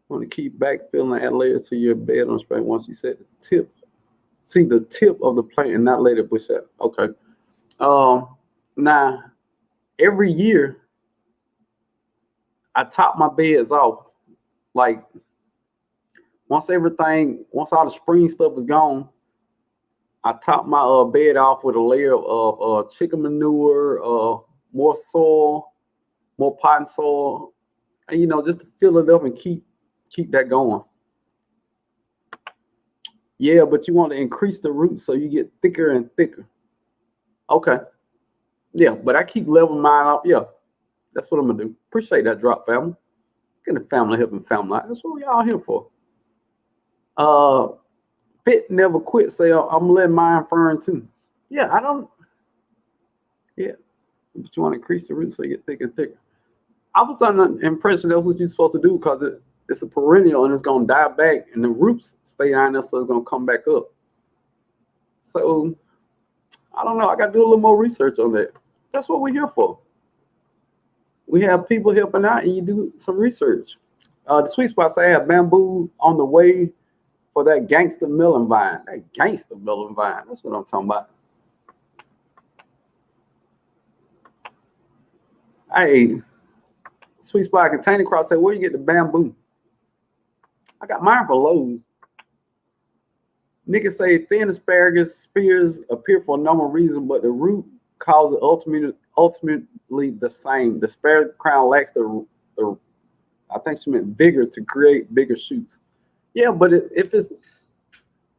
Speaker 1: Want to keep backfilling and add layers to your bed on spring once you set the tip. See the tip of the plant and not let it bush out. Okay. Now, every year, I top my beds off. Like, once all the spring stuff is gone, I top my bed off with a layer of chicken manure, more soil, more potting soil, and just to fill it up and keep that going. Yeah, but you want to increase the roots so you get thicker and thicker. Okay. Yeah, but I keep leveling mine up. Yeah, that's what I'm gonna do. Appreciate that drop, family. Getting the family helping family out. That's what we all here for. Fit Never Quit. Say I'm letting mine fern too. Yeah, I don't. Yeah, but you want to increase the roots so you get thicker and thicker. I was under the impression that's what you're supposed to do because it's a perennial and it's gonna die back and the roots stay on there, so it's gonna come back up. So I don't know. I got to do a little more research on that. That's what we're here for. We have people helping out, and you do some research. The sweet spot say I have bamboo on the way for that gangster melon vine. That gangster melon vine. That's what I'm talking about. Hey, sweet spot container cross say, where you get the bamboo? I got mine for Lowe's. Niggas say thin asparagus spears appear for a number of reasons, but the root cause it ultimately the same. The asparagus crown lacks the I think she meant vigor to create bigger shoots. Yeah, but if it's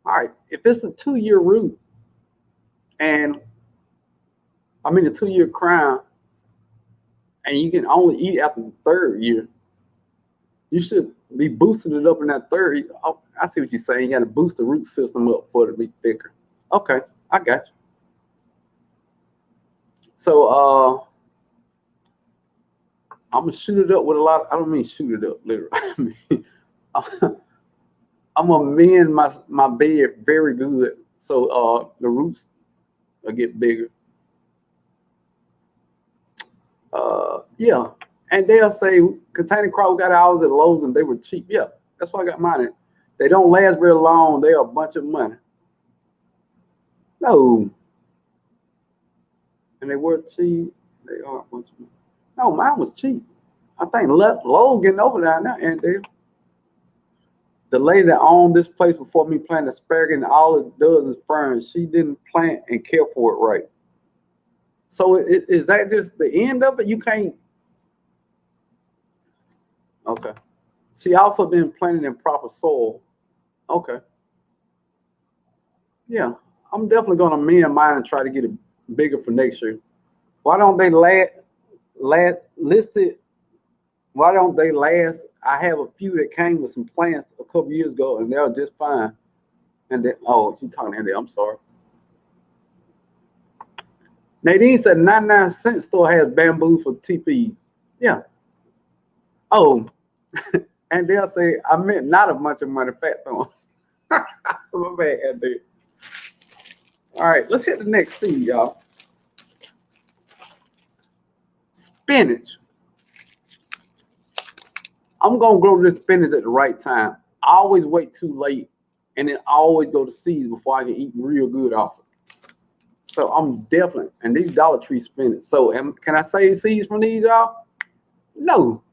Speaker 1: all right, if it's a 2-year root, and I mean a 2-year crown, and you can only eat after the 3rd year, you should be boosting it up in that 3rd. Oh, I see what you're saying. You got to boost the root system up for it to be thicker. Okay, I got you. So I'm gonna shoot it up with a lot. I don't mean shoot it up literally. I mean, I'm gonna mend my bed very good so the roots will get bigger. Yeah, and they'll say container crop got ours at Lowe's and they were cheap. Yeah, that's why I got mine at. They don't last very long. They are a bunch of money. No, and they were cheap. They are a bunch of money. No, mine was cheap. I think Lowe getting over there now, and the lady that owned this place before me planted asparagus, and all it does is fern. She didn't plant and care for it right. So is that just the end of it? You can't. Okay. She also didn't plant it in proper soil. Okay. Yeah. I'm definitely gonna amend mine and try to get it bigger for next year. Why don't they list it? Why don't they last? I have a few that came with some plants a couple years ago, and they're just fine. And then, oh, she's talking to Andy. I'm sorry. Nadine said 99-cent store has bamboo for TPs. Yeah. Oh, and they'll say I meant not a bunch of money, fat thorns. My bad, Andy. All right, let's hit the next seed, y'all. Spinach. I'm gonna grow this spinach at the right time. I always wait too late, and then I always go to seeds before I can eat real good off it. So I'm definitely, and these Dollar Tree spinach. So can I save seeds from these, y'all? No.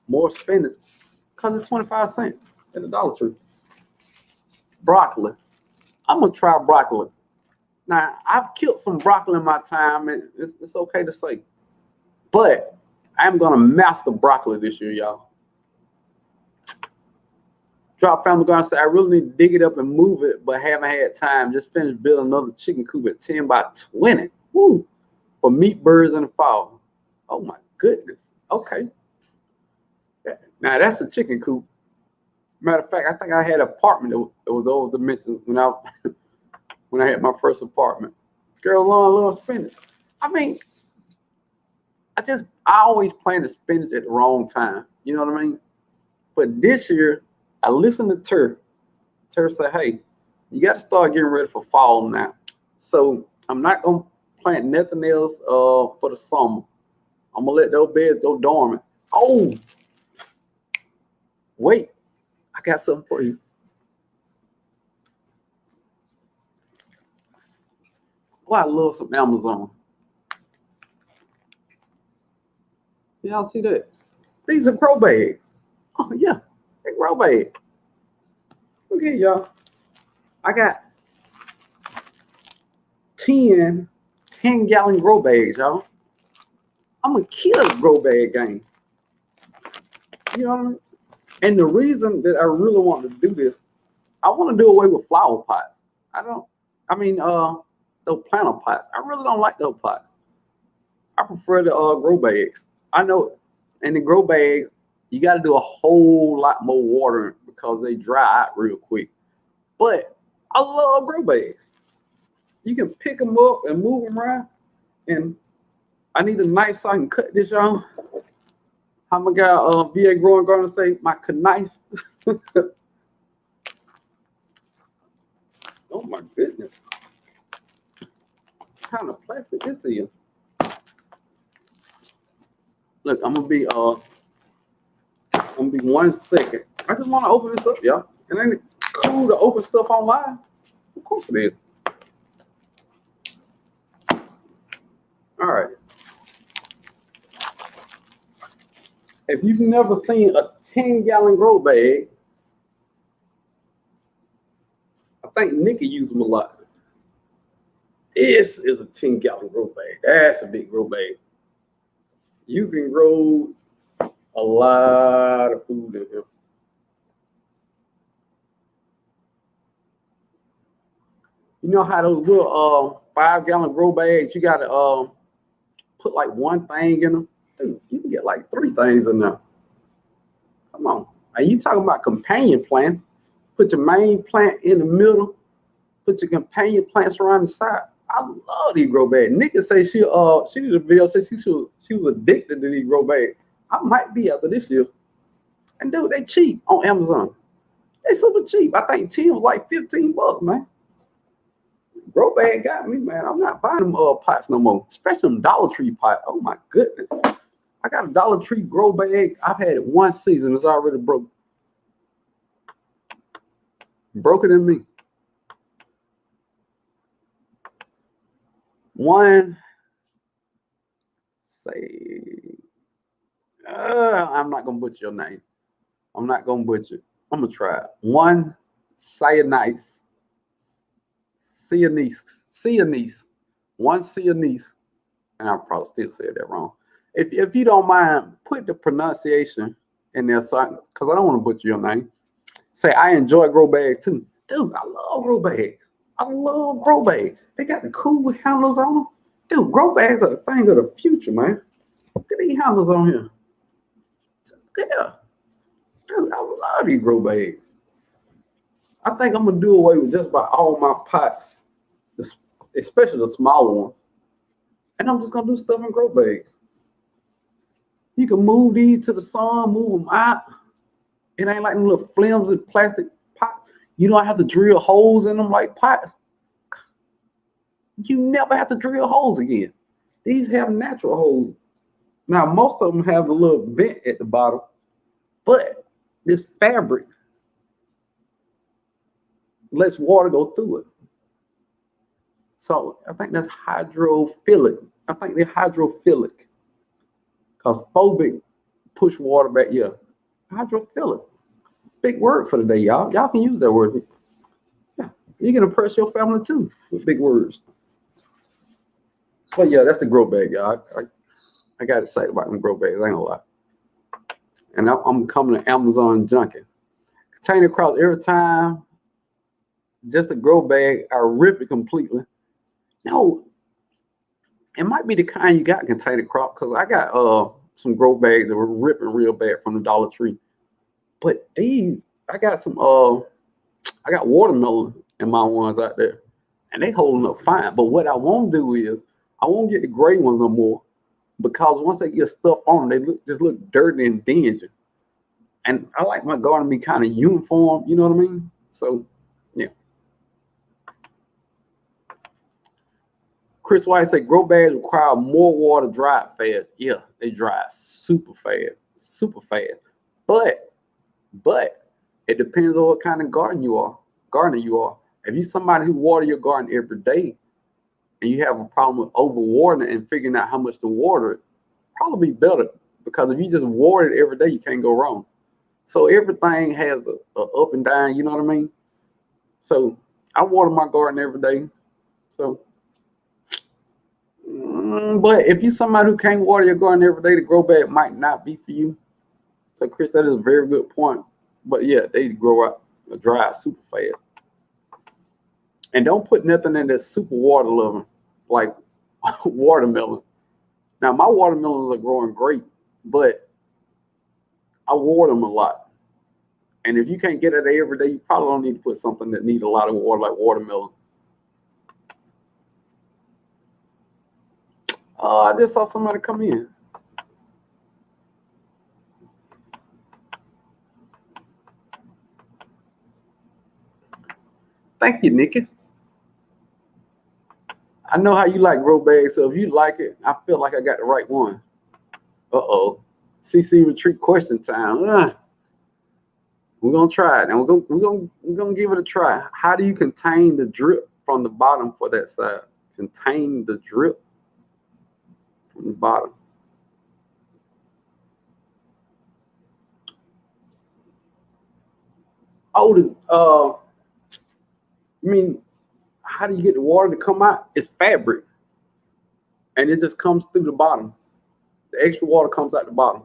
Speaker 1: More spinach, because it's 25 cents at the Dollar Tree. Broccoli. I'm gonna try broccoli. Now, I've killed some broccoli in my time, and it's okay to say. But I'm going to master broccoli this year, y'all. Drop Family Garden said, I really need to dig it up and move it, but haven't had time. Just finished building another chicken coop at 10 by 20. Woo! For meat birds in the fall. Oh, my goodness. Okay. Now, that's a chicken coop. Matter of fact, I think I had an apartment that was over dimensions when I had my first apartment. Girl, long spinach. I mean, I always planted spinach at the wrong time. You know what I mean? But this year, I listened to Tur. Tur said, hey, you got to start getting ready for fall now. So I'm not going to plant nothing else for the summer. I'm going to let those beds go dormant. Oh, wait. I got something for you. Boy, I love some Amazon. Y'all see that? These are grow bags. Oh, yeah. They grow bags. Look here, y'all. I got 10-gallon grow bags, y'all. I'm going to kill the grow bag game. You know what I mean? And the reason that I really want to do this, I want to do away with flower pots. Those planter pots. I really don't like those pots. I prefer the grow bags. I know in the grow bags, you got to do a whole lot more watering because they dry out real quick. But I love grow bags. You can pick them up and move them around. And I need a knife so I can cut this, y'all. How my guy VA Growing Garden say, my knife. Oh my goodness. What kind of plastic this is? Look, I'm gonna be 1 second. I just want to open this up, y'all. And ain't it cool to open stuff online? Of course it is. All right. If you've never seen a 10-gallon grow bag, I think Nikki used them a lot. This is a 10-gallon grow bag. That's a big grow bag. You can grow a lot of food in here. You know how those little 5-gallon grow bags, you got to put like one thing in them? Dude, you can get like 3 things in there. Come on. Are you talking about companion plant? Put your main plant in the middle. Put your companion plants around the side. I love these grow bags. Nikki say she did a video, say she was addicted to these grow bags. I might be after this year. And dude, they cheap on Amazon. They super cheap. I think 10 was like $15, man. Grow bag got me, man. I'm not buying them pots no more, especially them Dollar Tree pot. Oh my goodness. I got a Dollar Tree grow bag. I've had it 1 season. It's already broke. Broken in me. One, say, I'm not gonna butcher your name. I'm not gonna butcher it. I'm gonna try it. One, Cyanice, Cianise, Cianise. One Cianise, and I probably still said that wrong. If you don't mind, put the pronunciation in there, so because I don't want to butcher your name. Say I enjoy grow bags too, dude. I love grow bags. I love grow bags. They got the cool handles on them, dude. Grow bags are the thing of the future, man. Look at these handles on here. Yeah, dude, I love these grow bags. I think I'm gonna do away with just about all my pots, especially the smaller ones, and I'm just gonna do stuff in grow bags. You can move these to the sun, move them out. It ain't like them little flimsy plastic pots. You don't have to drill holes in them like pots. You never have to drill holes again. These have natural holes. Now, most of them have a little vent at the bottom, but this fabric lets water go through it. So I think that's hydrophilic. I think they're hydrophilic because phobic push water back. Yeah, hydrophilic. Big word for the day, y'all. Y'all can use that word. Yeah, you can impress your family too with big words. But yeah, that's the grow bag, y'all. I got excited about them grow bags. I ain't gonna lie. And I'm coming to Amazon junkie. Container crops every time. Just a grow bag, I rip it completely. No, it might be the kind you got container crop because I got some grow bags that were ripping real bad from the Dollar Tree. But these, I got I got watermelon in my ones out there, and they holding up fine. But what I won't do is I won't get the gray ones no more because once they get stuff on them, they just look dirty and dingy. And I like my garden to be kind of uniform, you know what I mean? So, yeah. Chris White said grow bags require more water, dry fast. Yeah, they dry super fast, super fast. But it depends on what kind of gardener you are. If you're somebody who water your garden every day and you have a problem with overwatering it and figuring out how much to water it, probably be better because if you just water it every day, you can't go wrong. So everything has a up and down, you know what I mean? So I water my garden every day. So, but if you're somebody who can't water your garden every day, the grow bag might not be for you. So Chris, that is a very good point. But yeah, they grow out dry super fast. And don't put nothing in that's super water loving, like watermelon. Now my watermelons are growing great, but I water them a lot. And if you can't get it every day, you probably don't need to put something that needs a lot of water like watermelon. I just saw somebody come in. Thank you, Nikki. I know how you like grow bags, so if you like it, I feel like I got the right one. Uh-oh. CC retreat question time. We're gonna try it, and we're gonna give it a try. How do you contain the drip from the bottom for that side? Contain the drip from the bottom. Oh, I mean, how do you get the water to come out? It's fabric, and it just comes through the bottom. The extra water comes out the bottom.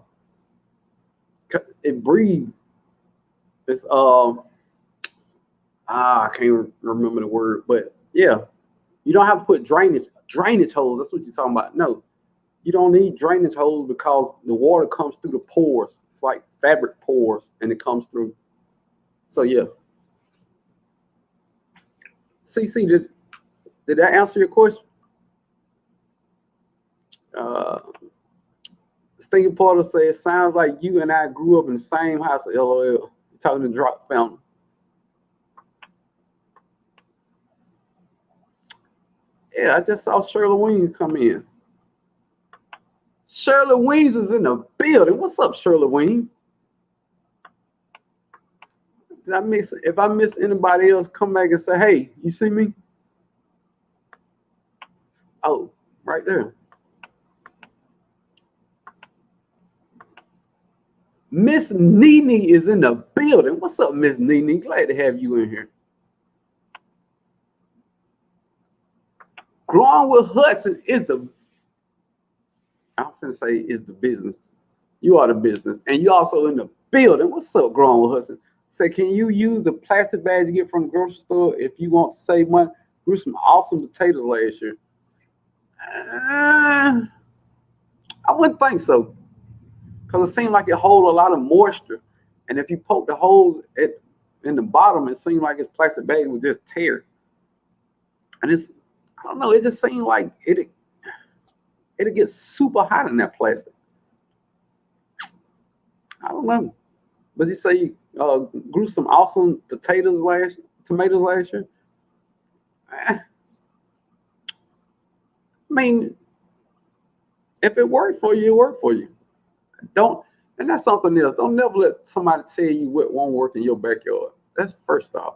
Speaker 1: It breathes. It's I can't remember the word, but yeah, you don't have to put drainage holes. That's what you're talking about. No, you don't need drainage holes because the water comes through the pores. It's like fabric pores, and it comes through. So yeah. CC, did that answer your question? Stinking Porter says, sounds like you and I grew up in the same house. LOL. You're talking to Drop Fountain. Yeah, I just saw Shirley Weems come in. Shirley Weems is in the building. What's up, Shirley Weems? Did I miss? If I missed anybody else, come back and say, hey, you see me? Oh, right there. Miss Nene is in the building. What's up, Miss Nene? Glad to have you in here. Growing with Hudson is the, I'm going to say is the business. You are the business. And you also in the building. What's up, Growing with Hudson? Say, can you use the plastic bags you get from the grocery store if you want to save money? Grew some awesome potatoes last year. I wouldn't think so. Because it seemed like it holds a lot of moisture. And if you poke the holes in the bottom, it seemed like its plastic bag would just tear. And it's, I don't know, it just seemed like it'll get super hot in that plastic. I don't know. But you say you grew some awesome tomatoes last year? I mean, if it worked for you, it worked for you. And that's something else. Don't never let somebody tell you what won't work in your backyard. That's first off.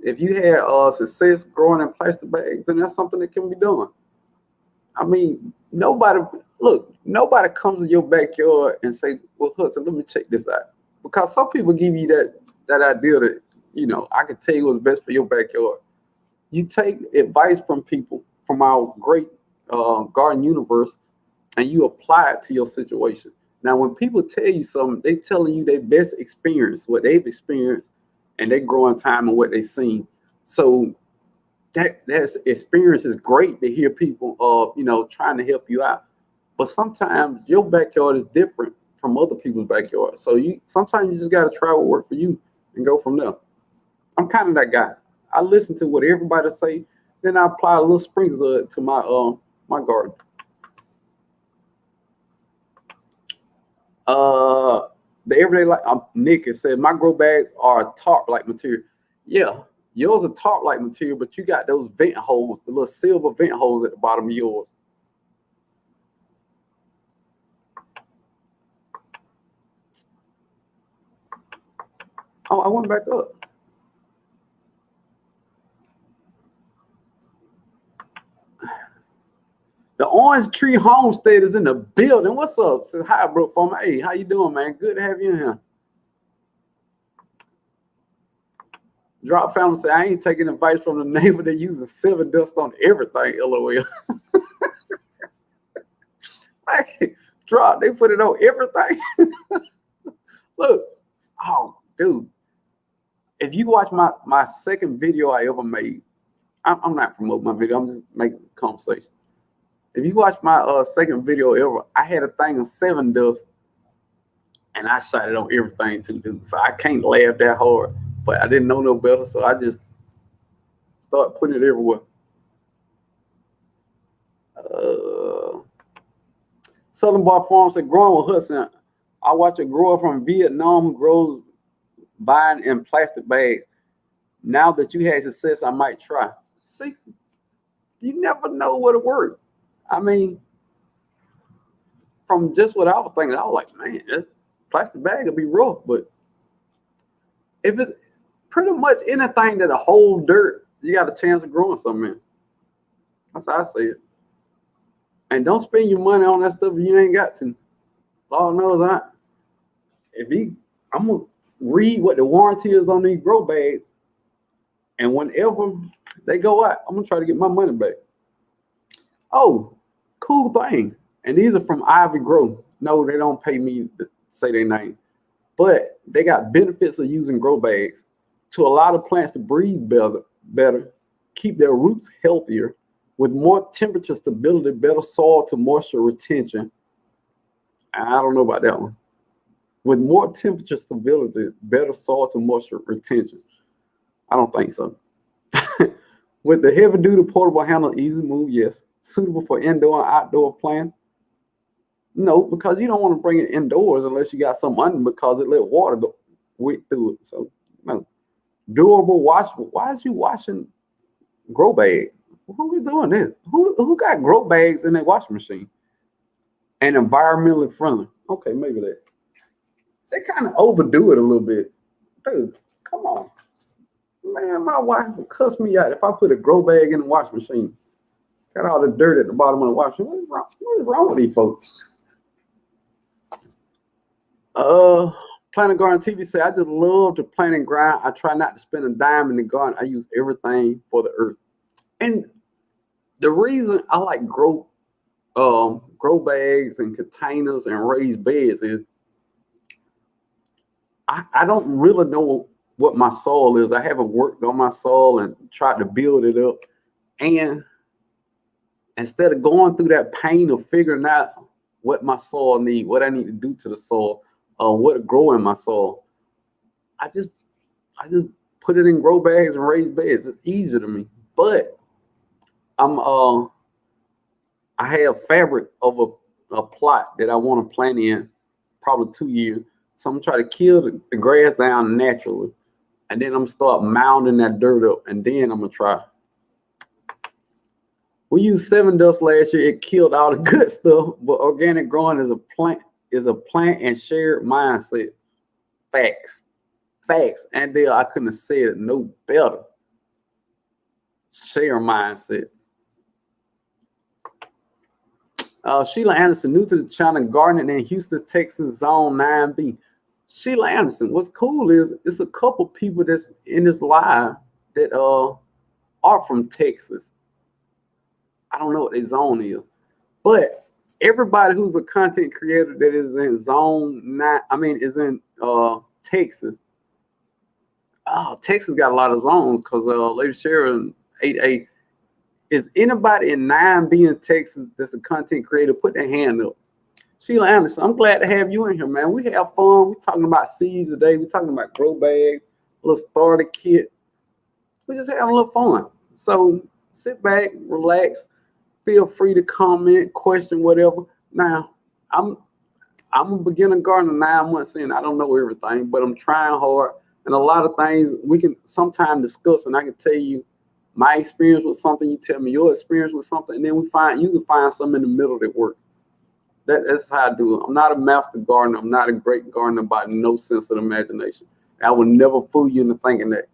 Speaker 1: If you had success growing in plastic bags, then that's something that can be done. I mean, nobody comes to your backyard and say, well, Hudson, let me check this out. Because some people give you that idea that, I can tell you what's best for your backyard. You take advice from people from our great garden universe and you apply it to your situation. Now, when people tell you something, they telling you their best experience, what they've experienced, and they growing time and what they've seen. So that experience is great to hear people, trying to help you out. But sometimes your backyard is different from other people's backyard. So sometimes you just got to try what work for you and go from there. I'm kind of that guy. I listen to what everybody say, then I apply a little sprinkles to my garden. The everyday life. Nick has said my grow bags are tarp-like material. Yeah, yours are tarp-like material, but you got those vent holes, the little silver vent holes at the bottom of yours. Oh, I went back up. The Orange Tree Homestead is in the building. What's up? Says hi, Brooke Farmer. Hey, how you doing, man? Good to have you in here. Drop Family say I ain't taking advice from the neighbor that uses silver dust on everything. LOL. Hey, Drop, they put it on everything. Look, oh, dude. If you watch my second video I ever made, I'm not promoting my video. I'm just making a conversation. If you watch my second video ever, I had a thing of 7 dust, and I shot it on everything too, dude. So I can't laugh that hard, but I didn't know no better, so I just started putting it everywhere. Southern Bar Farm said, growing with Hudson. I watch a grower from Vietnam who grows vine in plastic bags. Now that you had success, I might try. See, you never know what'll work. I mean, from just what I was thinking, I was like, man, this plastic bag would be rough. But if it's pretty much anything that'll hold dirt, you got a chance of growing something in. That's how I see it. And don't spend your money on that stuff if you ain't got to. Lord knows I'm going to read what the warranty is on these grow bags. And whenever they go out, I'm going to try to get my money back. Oh, cool thing. And these are from Ivy Grow. No, they don't pay me to say their name. But they got benefits of using grow bags to allow the plants to breathe better, keep their roots healthier, with more temperature stability, better soil to moisture retention. I don't know about that one. With more temperature stability, better soil to moisture retention. I don't think so. With the heavy-duty portable handle, easy move, yes. Suitable for indoor and outdoor planting? No, because you don't want to bring it indoors unless you got some under, because it let water go through it. So, no. Durable, washable. Why is you washing grow bags? Who is doing this? Who got grow bags in their washing machine? And environmentally friendly. Okay, maybe that. They kind of overdo it a little bit. Dude, come on. Man, my wife would cuss me out if I put a grow bag in the washing machine. Got all the dirt at the bottom of the washer. What is wrong with these folks? Planting garden TV say, I just love to plant and grind. I try not to spend a dime in the garden. I use everything for the earth. And the reason I like grow bags and containers and raised beds is I don't really know what my soil is. I haven't worked on my soil and tried to build it up. And instead of going through that pain of figuring out what my soil needs, what I need to do to the soil, what to grow in my soil, I just put it in grow bags and raised beds. It's easier to me. But I have fabric of a plot that I want to plant in probably 2 years. So I'm gonna try to kill the grass down naturally, and then I'm gonna start mounding that dirt up, and then I'm gonna try. We used 7 dust last year. It killed all the good stuff, but organic growing is a plant and shared mindset. Facts. And there, I couldn't have said it no better. Share mindset. Sheila Anderson, new to the channel, gardening in Houston, Texas, Zone 9B. Sheila Anderson, what's cool is it's a couple people that's in this live that are from Texas. I don't know what their zone is, but everybody who's a content creator that is in Zone 9, is in Texas. Texas got a lot of zones because Lady Sharon 8A. Is anybody in 9B in Texas that's a content creator? Put their hand up. Sheila Anderson, I'm glad to have you in here, man. We have fun. We're talking about seeds today. We're talking about grow bags, a little starter kit. We're just having a little fun. So sit back, relax. Feel free to comment, question, whatever. Now, I'm a beginner gardener 9 months in. I don't know everything, but I'm trying hard. And a lot of things we can sometimes discuss, and I can tell you my experience with something, you tell me your experience with something, and then we usually find something in the middle that works. That's how I do it. I'm not a master gardener. I'm not a great gardener by no sense of imagination. I will never fool you into thinking that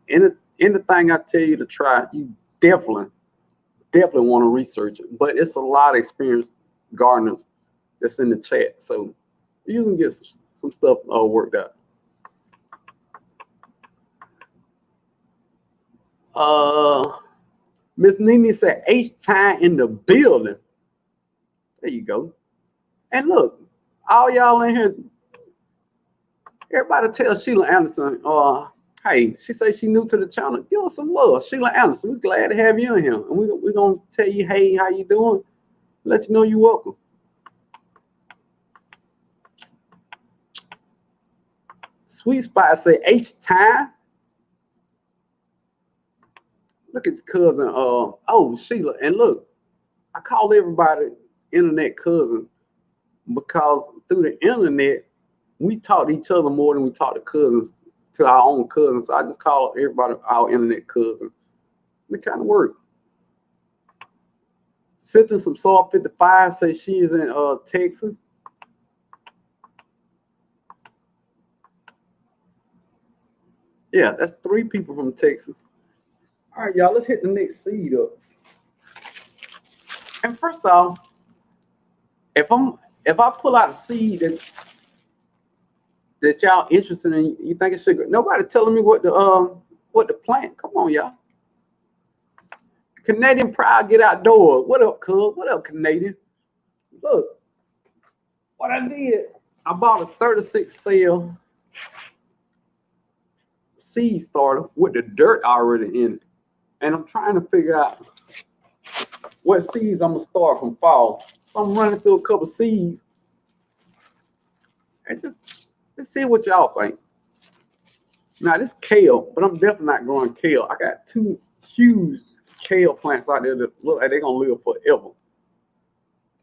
Speaker 1: anything I tell you to try, you definitely want to research it. But it's a lot of experienced gardeners that's in the chat, so you can get some stuff worked out. Miss Nene said H-time in the building. There you go. And look, all y'all in here, everybody tell Sheila Anderson, hey, she says she new to the channel. Give us some love. Sheila Anderson, we're glad to have you in here. And we're going to tell you, hey, how you doing? Let you know you're welcome. Sweet Spot say H-time. Look at your cousin. Sheila. And look, I call everybody internet cousins because through the internet, we talk to each other more than we talk to our own cousins. So I just call everybody our internet cousins. It kind of work. Cynthia from Soil 55 says she is in Texas. Yeah, that's 3 people from Texas. All right, y'all, let's hit the next seed up. And first off, if I pull out a seed that y'all interested in, you think it should go, nobody telling me what to plant. Come on, y'all. Canadian Pride Get Outdoors. What up, cuz? What up, Canadian? Look, what I did, I bought a 36 cell seed starter with the dirt already in it. And I'm trying to figure out what seeds I'm gonna start from fall. So I'm running through a couple seeds and just let's see what y'all think. Now this kale, but I'm definitely not growing kale. I got 2 huge kale plants out there that look like they're gonna live forever.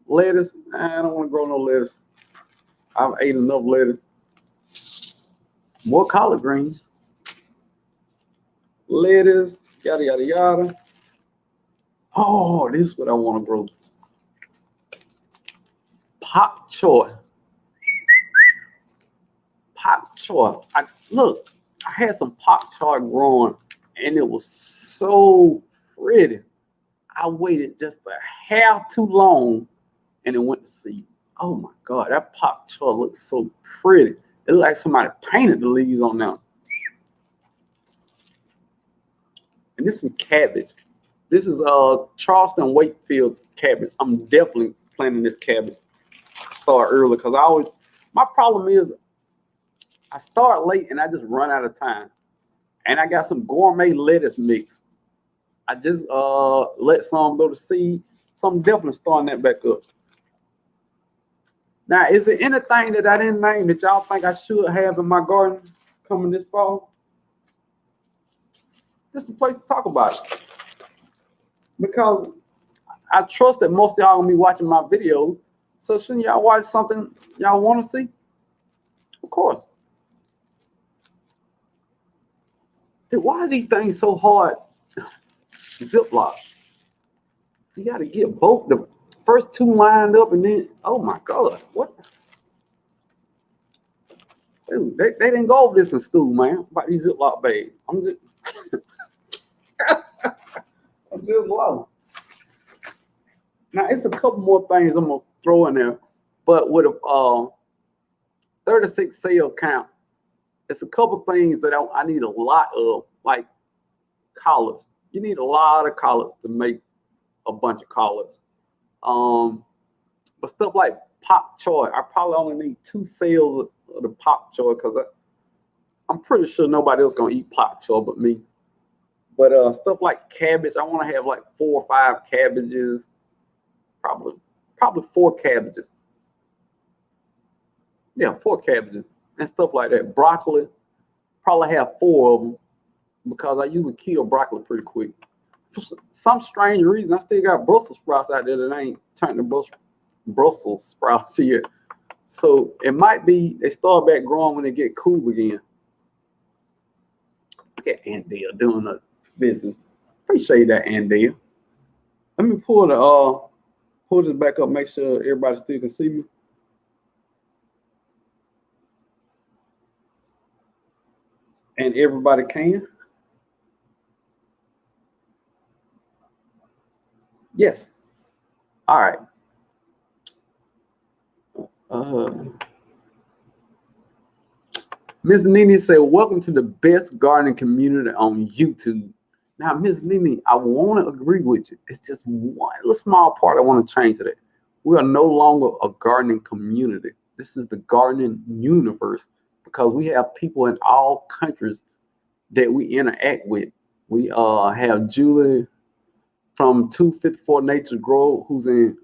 Speaker 1: Lettuce, I don't want to grow no lettuce. I've ate enough lettuce. More collard greens. Lettuce, yada yada yada. Oh, this is what I want to grow. Pak choy. Pak choy. I had some pak choy growing, and it was so pretty. I waited just a half too long and it went to seed. Oh my God, that pop choy looks so pretty. It looks like somebody painted the leaves on them. And this is some cabbage. This is Charleston Wakefield cabbage. I'm definitely planting this cabbage. Start early because my problem is I start late and I just run out of time. And I got some gourmet lettuce mix. I just let some go to seed. So I'm definitely starting that back up. Now, is there anything that I didn't name that y'all think I should have in my garden coming this fall? This is a place to talk about it. Because I trust that most of y'all gonna be watching my videos. So shouldn't y'all watch something y'all want to see? Of course. Dude, why are these things so hard? Ziploc. You got to get both the first two lined up and then, oh my God, what? Dude, they didn't go over this in school, man, about these Ziploc bags. I'm just low. Now, it's a couple more things I'm going to throw in there, but with a 36 sale count, it's a couple things that I need a lot of, like collars. You need a lot of collars to make a bunch of collars. But stuff like pop choy, I probably only need 2 sales of the pop choy because I'm pretty sure nobody else gonna eat pop choy but me. But stuff like cabbage, I want to have like 4 or 5 cabbages, probably 4 cabbages. Yeah, 4 cabbages and stuff like that. Broccoli, probably have 4 of them because I usually kill broccoli pretty quick. For some strange reason, I still got Brussels sprouts out there that ain't turned to Brussels sprouts yet. So it might be they start back growing when they get cool again. Look at Andale doing the business. Appreciate that, Andale. Let me pull this back up, make sure everybody still can see me. And everybody can. Yes. All right. Ms. Nene said, welcome to the best gardening community on YouTube. Now, Ms. Nene, I want to agree with you. It's just one little small part I want to change to that. We are no longer a gardening community. This is the gardening universe because we have people in all countries that we interact with. We have Julie from 254 Nature Grove, who's in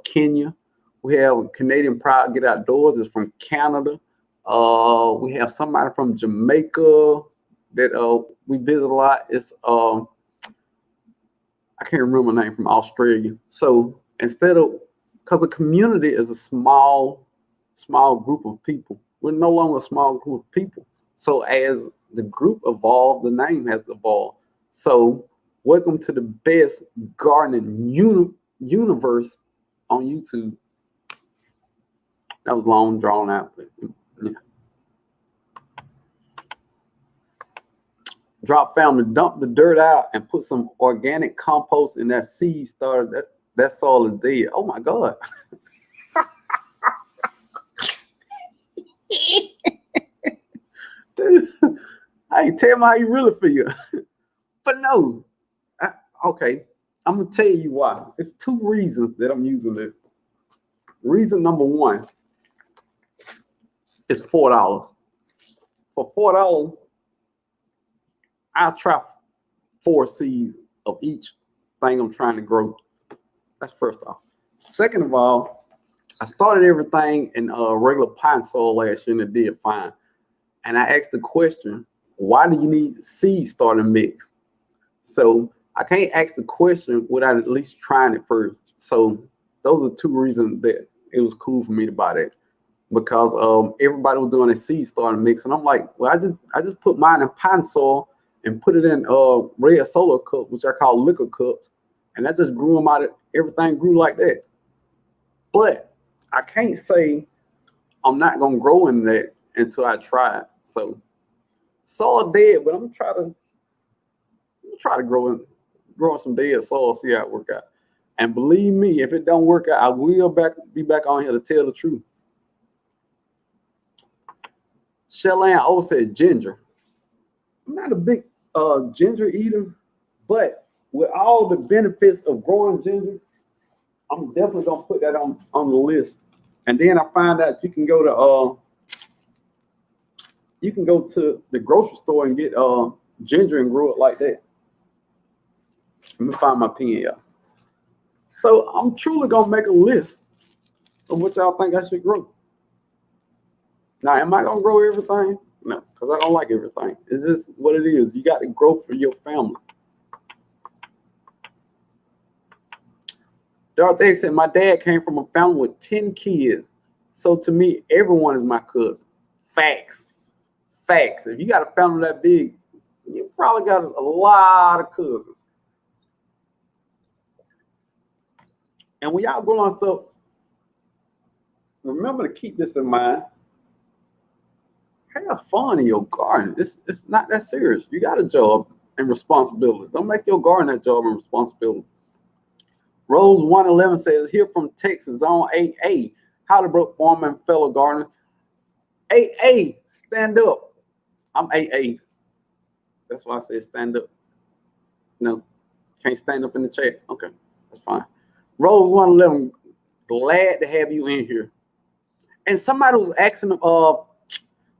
Speaker 1: Kenya. We have Canadian Proud Get Outdoors, is from Canada. We have somebody from Jamaica that we visit a lot. It's I can't remember the name, from Australia. So instead of, because a community is a small group of people, we're no longer a small group of people. So as the group evolved, the name has evolved. So welcome to the best gardening universe on YouTube. That was long, drawn out. But, yeah. Drop family, dump the dirt out and put some organic compost in that seed starter. That soil is dead. Oh my God. Dude, hey, tell me how you really feel. But no, okay, I'm gonna tell you why. It's 2 reasons that I'm using this. Reason number 1 is $4. For $4, I'll try 4 seeds of each thing I'm trying to grow. That's first off. Second of all, I started everything in regular pine soil last year and it did fine. And I asked the question, why do you need seed starter mix? So I can't ask the question without at least trying it first. So those are 2 reasons that it was cool for me to buy that, because everybody was doing a seed starter mix, and I'm like, well, I just put mine in pine soil and put it in red solo cups, which I call liquor cups, and that just grew them out. Everything grew like that. But I can't say I'm not gonna grow in that until I try it. So soil dead, but I'm gonna try to grow growing some dead soil, see how it work out. And believe me, if it don't work out, I will be back on here to tell the truth. Shellanne O said ginger. I'm not a big ginger eater, but with all the benefits of growing ginger, I'm definitely gonna put that on the list. And then I find out you can go to the grocery store and get ginger and grow it like that. Let me find my pen, y'all. So I'm truly gonna make a list of what y'all think I should grow. Now, am I gonna grow everything? No, because I don't like everything. It's just what it is. You got to grow for your family. Dorothy said, my dad came from a family with 10 kids. So to me, everyone is my cousin. Facts. Facts. If you got a family that big, you probably got a lot of cousins. And when y'all go on stuff, remember to keep this in mind. Have fun in your garden. It's not that serious. You got a job and responsibility. Don't make your garden that job and responsibility. Rose 111 says, here from Texas, Zone 8A, Hollywood Farm and fellow gardeners. 8A, stand up. I'm 8A. That's why I said stand up. No, can't stand up in the chair. Okay, that's fine. Rose 111, glad to have you in here. And somebody was asking,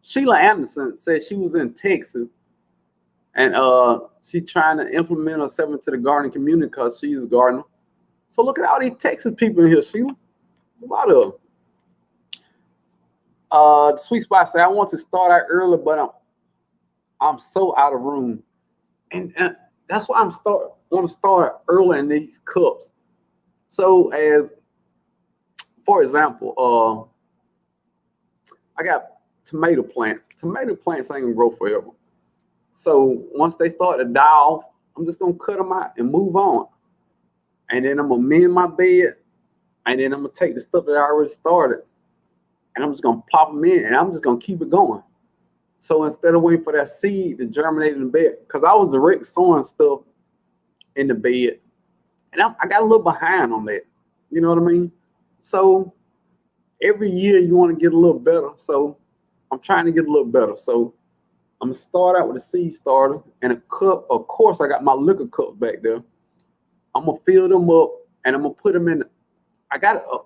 Speaker 1: Sheila Anderson said she was in Texas and she's trying to implement herself into the gardening community because she's a gardener. So look at all these Texas people in here, Sheila. A lot of them. The Sweet Spot said, I want to start out early, but I'm so out of room. And that's why want to start early in these cups. So as, for example, I got tomato plants. Tomato plants ain't gonna grow forever. So once they start to die off, I'm just gonna cut them out and move on. And then I'm gonna mend my bed, and then I'm gonna take the stuff that I already started, and I'm just gonna pop them in, and I'm just gonna keep it going. So instead of waiting for that seed to germinate in the bed, because I was direct sowing stuff in the bed, and I got a little behind on that. You know what I mean? So every year you want to get a little better. So I'm trying to get a little better. So I'm gonna start out with a seed starter and a cup. Of course, I got my liquor cup back there. I'm gonna fill them up and I'm gonna put them in. I got a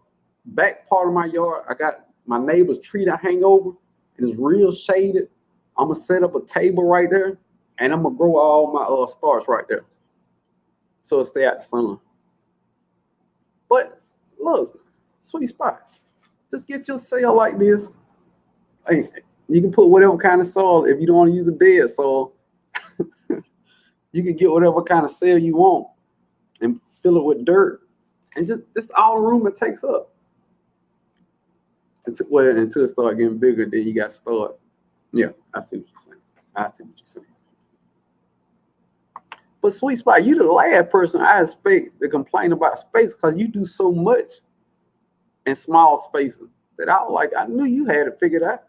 Speaker 1: back part of my yard. I got my neighbor's tree that hang over and it's real shaded. I'm gonna set up a table right there and I'm gonna grow all my starts right there, so it stay out the sun. But look, Sweet Spot, just get your soil like this. Hey, you can put whatever kind of soil. If you don't want to use a dead soil, you can get whatever kind of soil you want and fill it with dirt, and just all the room it takes up. Until it start getting bigger, then you got to start. Yeah, I see what you're saying. But Sweet Spot, you the last person I expect to complain about space because you do so much in small spaces that I knew you had it figured out.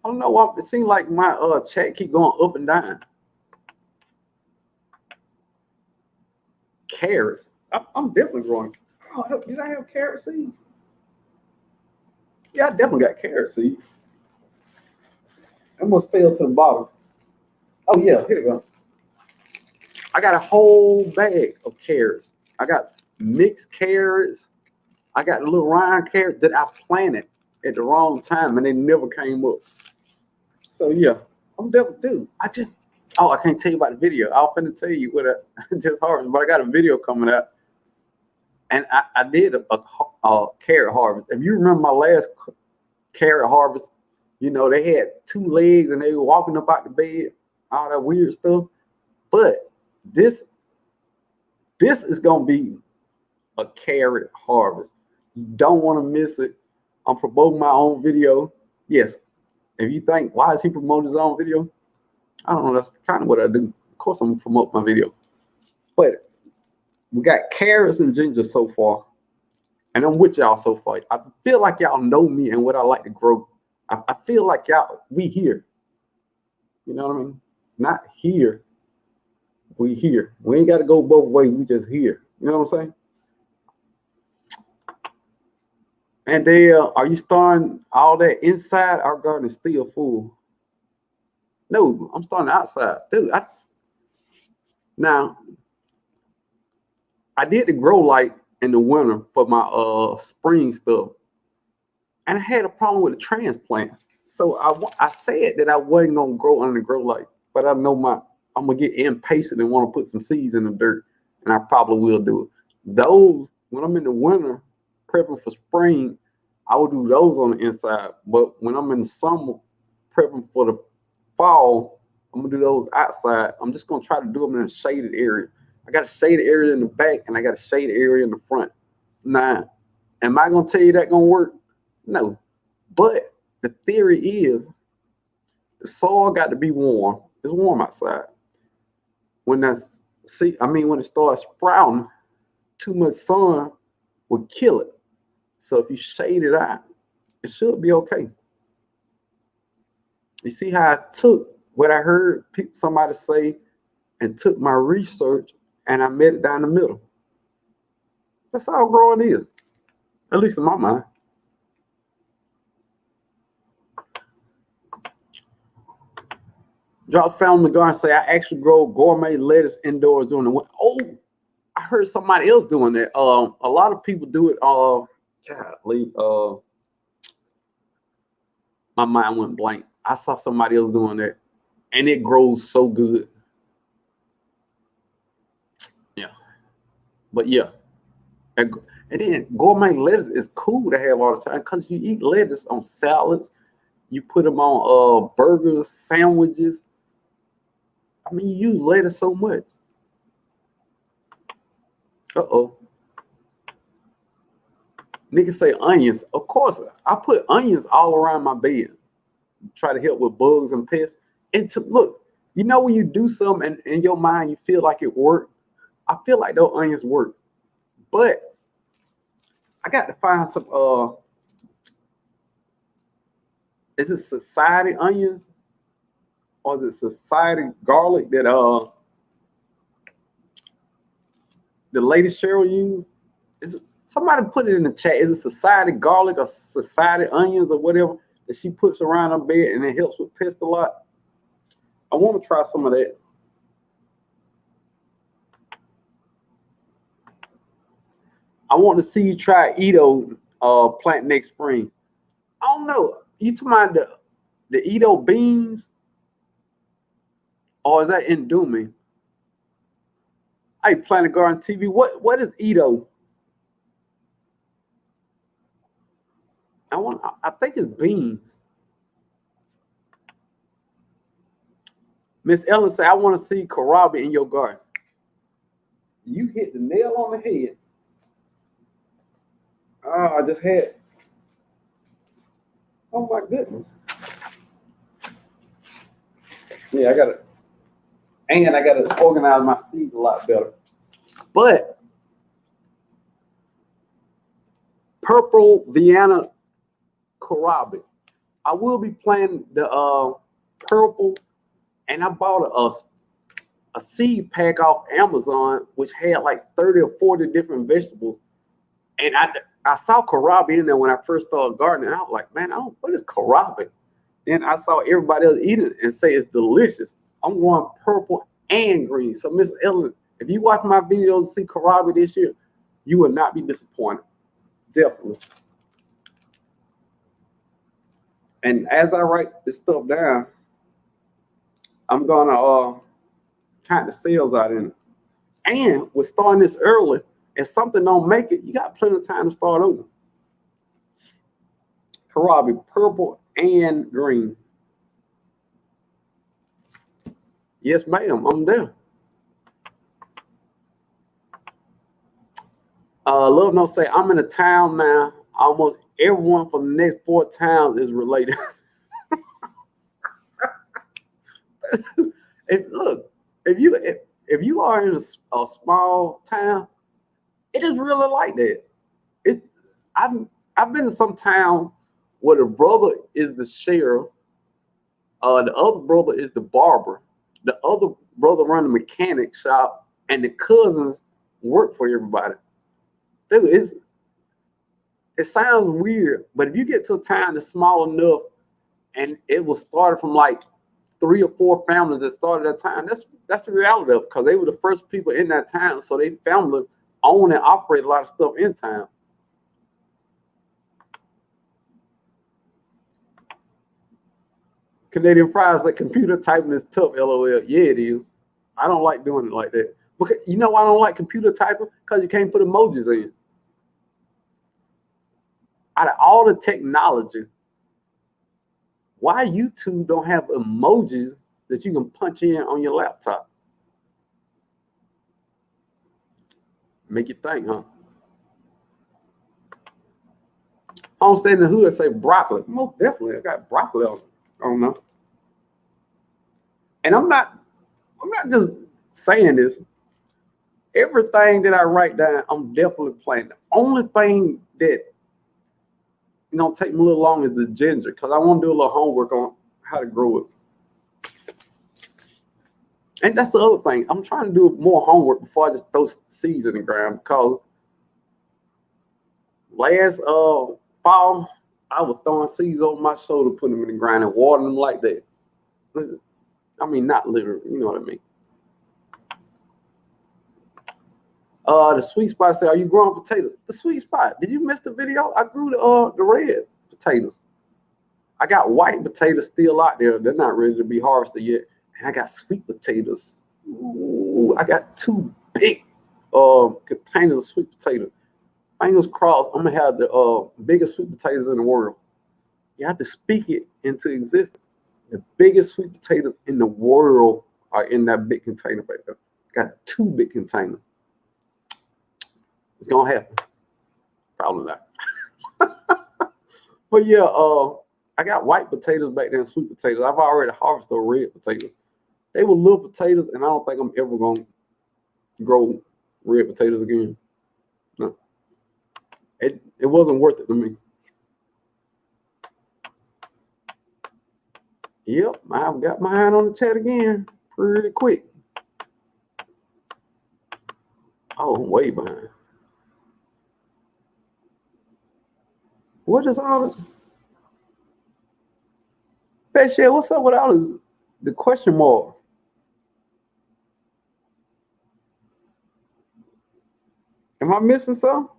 Speaker 1: I don't know why it seems like my chat keep going up and down. Carrots. I'm definitely growing. Oh, did I have carrot seeds? Yeah, I definitely got carrot seeds. I almost fell to the bottom. Oh yeah, here we go. I got a whole bag of carrots. I got mixed carrots. I got a little round carrot that I planted at the wrong time and they never came up. So yeah, I'm definitely dude. I can't tell you about the video. I was finna tell you what I just harvested, but I got a video coming out. And I did a carrot harvest. If you remember my last carrot harvest, you know, they had 2 legs and they were walking up out the bed, all that weird stuff. But this is gonna be a carrot harvest. You don't want to miss it. I'm promoting my own video. Yes. If you think, why is he promoting his own video? I don't know. That's kind of what I do. Of course, I'm gonna promote my video. But we got carrots and ginger so far, and I'm with y'all so far. I feel like y'all know me and what I like to grow. I feel like we here. You know what I mean? Not here. We here. We ain't got to go both ways. We just here. You know what I'm saying? And then, are you starting all that inside? Our garden is still full. No, I'm starting outside, dude. Now I did the grow light in the winter for my spring stuff, and I had a problem with the transplant. So I said that I wasn't gonna grow under the grow light, but I know I'm gonna get impatient and want to put some seeds in the dirt, and I probably will do it. Those when I'm in the winter prepping for spring, I will do those on the inside. But when I'm in the summer prepping for the fall, I'm gonna do those outside. I'm just gonna try to do them in a shaded area. I got a shaded area in the back and I got a shaded area in the front. Now, am I gonna tell you that gonna work? No. But the theory is the soil got to be warm. It's warm outside. When when it starts sprouting, too much sun will kill it. So if you shade it out, it should be okay. You see how I took what I heard somebody say and took my research and I met it down the middle. That's how growing is, at least in my mind. Drop Family Garden say I actually grow gourmet lettuce indoors during the winter. Oh, I heard somebody else doing that. A lot of people do it. Golly, my mind went blank. I saw somebody else doing that, and it grows so good. Yeah, but yeah, and then gourmet lettuce is cool to have all the time because you eat lettuce on salads, you put them on burgers, sandwiches. I mean, you use lettuce so much. Uh-oh. Niggas say onions. Of course, I put onions all around my bed. Try to help with bugs and pests. And to look, you know when you do something and in your mind you feel like it worked. I feel like those onions work. But I got to find some is it society onions or is it society garlic that the lady Cheryl used? Is it, somebody put it in the chat. Is it society garlic or society onions or whatever that she puts around her bed and it helps with pests a lot? I want to try some of that. I want to see you try Edo plant next spring. I don't know. You talking about the Edo beans? Or is that Indomie? Hey, Planet Garden TV. What is Edo? I think it's beans. Miss Ellen said, I want to see kohlrabi in your garden. You hit the nail on the head. Oh, I just had. Oh my goodness. Yeah, I gotta organize my seeds a lot better. But purple Vienna kohlrabi. I will be planting the purple, and I bought a seed pack off Amazon, which had like 30 or 40 different vegetables. And I saw kohlrabi in there when I first started gardening. I was like, man, what is kohlrabi? Then I saw everybody else eat it and say it's delicious. I'm going purple and green. So Miss Ellen, if you watch my videos and see kohlrabi this year, you will not be disappointed. Definitely. And as I write this stuff down, I'm gonna count the sales out in it. And we're starting this early. If something don't make it, you got plenty of time to start over. Kohlrabi, purple and green. Yes, ma'am, I'm there. Love no say, I'm in a town now. Almost everyone from the next 4 towns is related. If you are in a small town, it is really like that. I've been to some town where the brother is the sheriff The other brother is the barber. The other brother run the mechanic shop, and the cousins work for everybody. Dude, it sounds weird, but if you get to a town that's small enough, and it was started from like 3 or 4 families that started that town, that's the reality of it, because they were the first people in that town, so they family own and operate a lot of stuff in town. Canadian Fries, like computer typing is tough, LOL. Yeah, it is. I don't like doing it like that. Because you know why I don't like computer typing? Because you can't put emojis in. Out of all the technology, why YouTube don't have emojis that you can punch in on your laptop? Make you think, huh? Homestead in the hood say broccoli. Most definitely, I got broccoli on. I don't know. And I'm not just saying this. Everything that I write down, I'm definitely playing. The only thing that take me a little long is the ginger, because I want to do a little homework on how to grow it. And that's the other thing. I'm trying to do more homework before I just throw seeds in the ground, because last fall I was throwing seeds over my shoulder, putting them in the ground and watering them like that. I mean, not literally, you know what I mean. The sweet spot said, "Are you growing potatoes?" The sweet spot. Did you miss the video? I grew the red potatoes. I got white potatoes still out there. They're not ready to be harvested yet. And I got sweet potatoes. Ooh, I got 2 big containers of sweet potatoes. Fingers crossed, I'm gonna have the biggest sweet potatoes in the world. You have to speak it into existence. The biggest sweet potatoes in the world are in that big container right there. Got 2 big containers. It's gonna happen. Probably not. But yeah, I got white potatoes back there and sweet potatoes. I've already harvested red potatoes. They were little potatoes, and I don't think I'm ever gonna grow red potatoes again. No. It wasn't worth it to me. Yep, I've got my hand on the chat again pretty quick. Oh, I'm way behind. What is all this? Bessie, what's up with all this? The question mark. Am I missing something?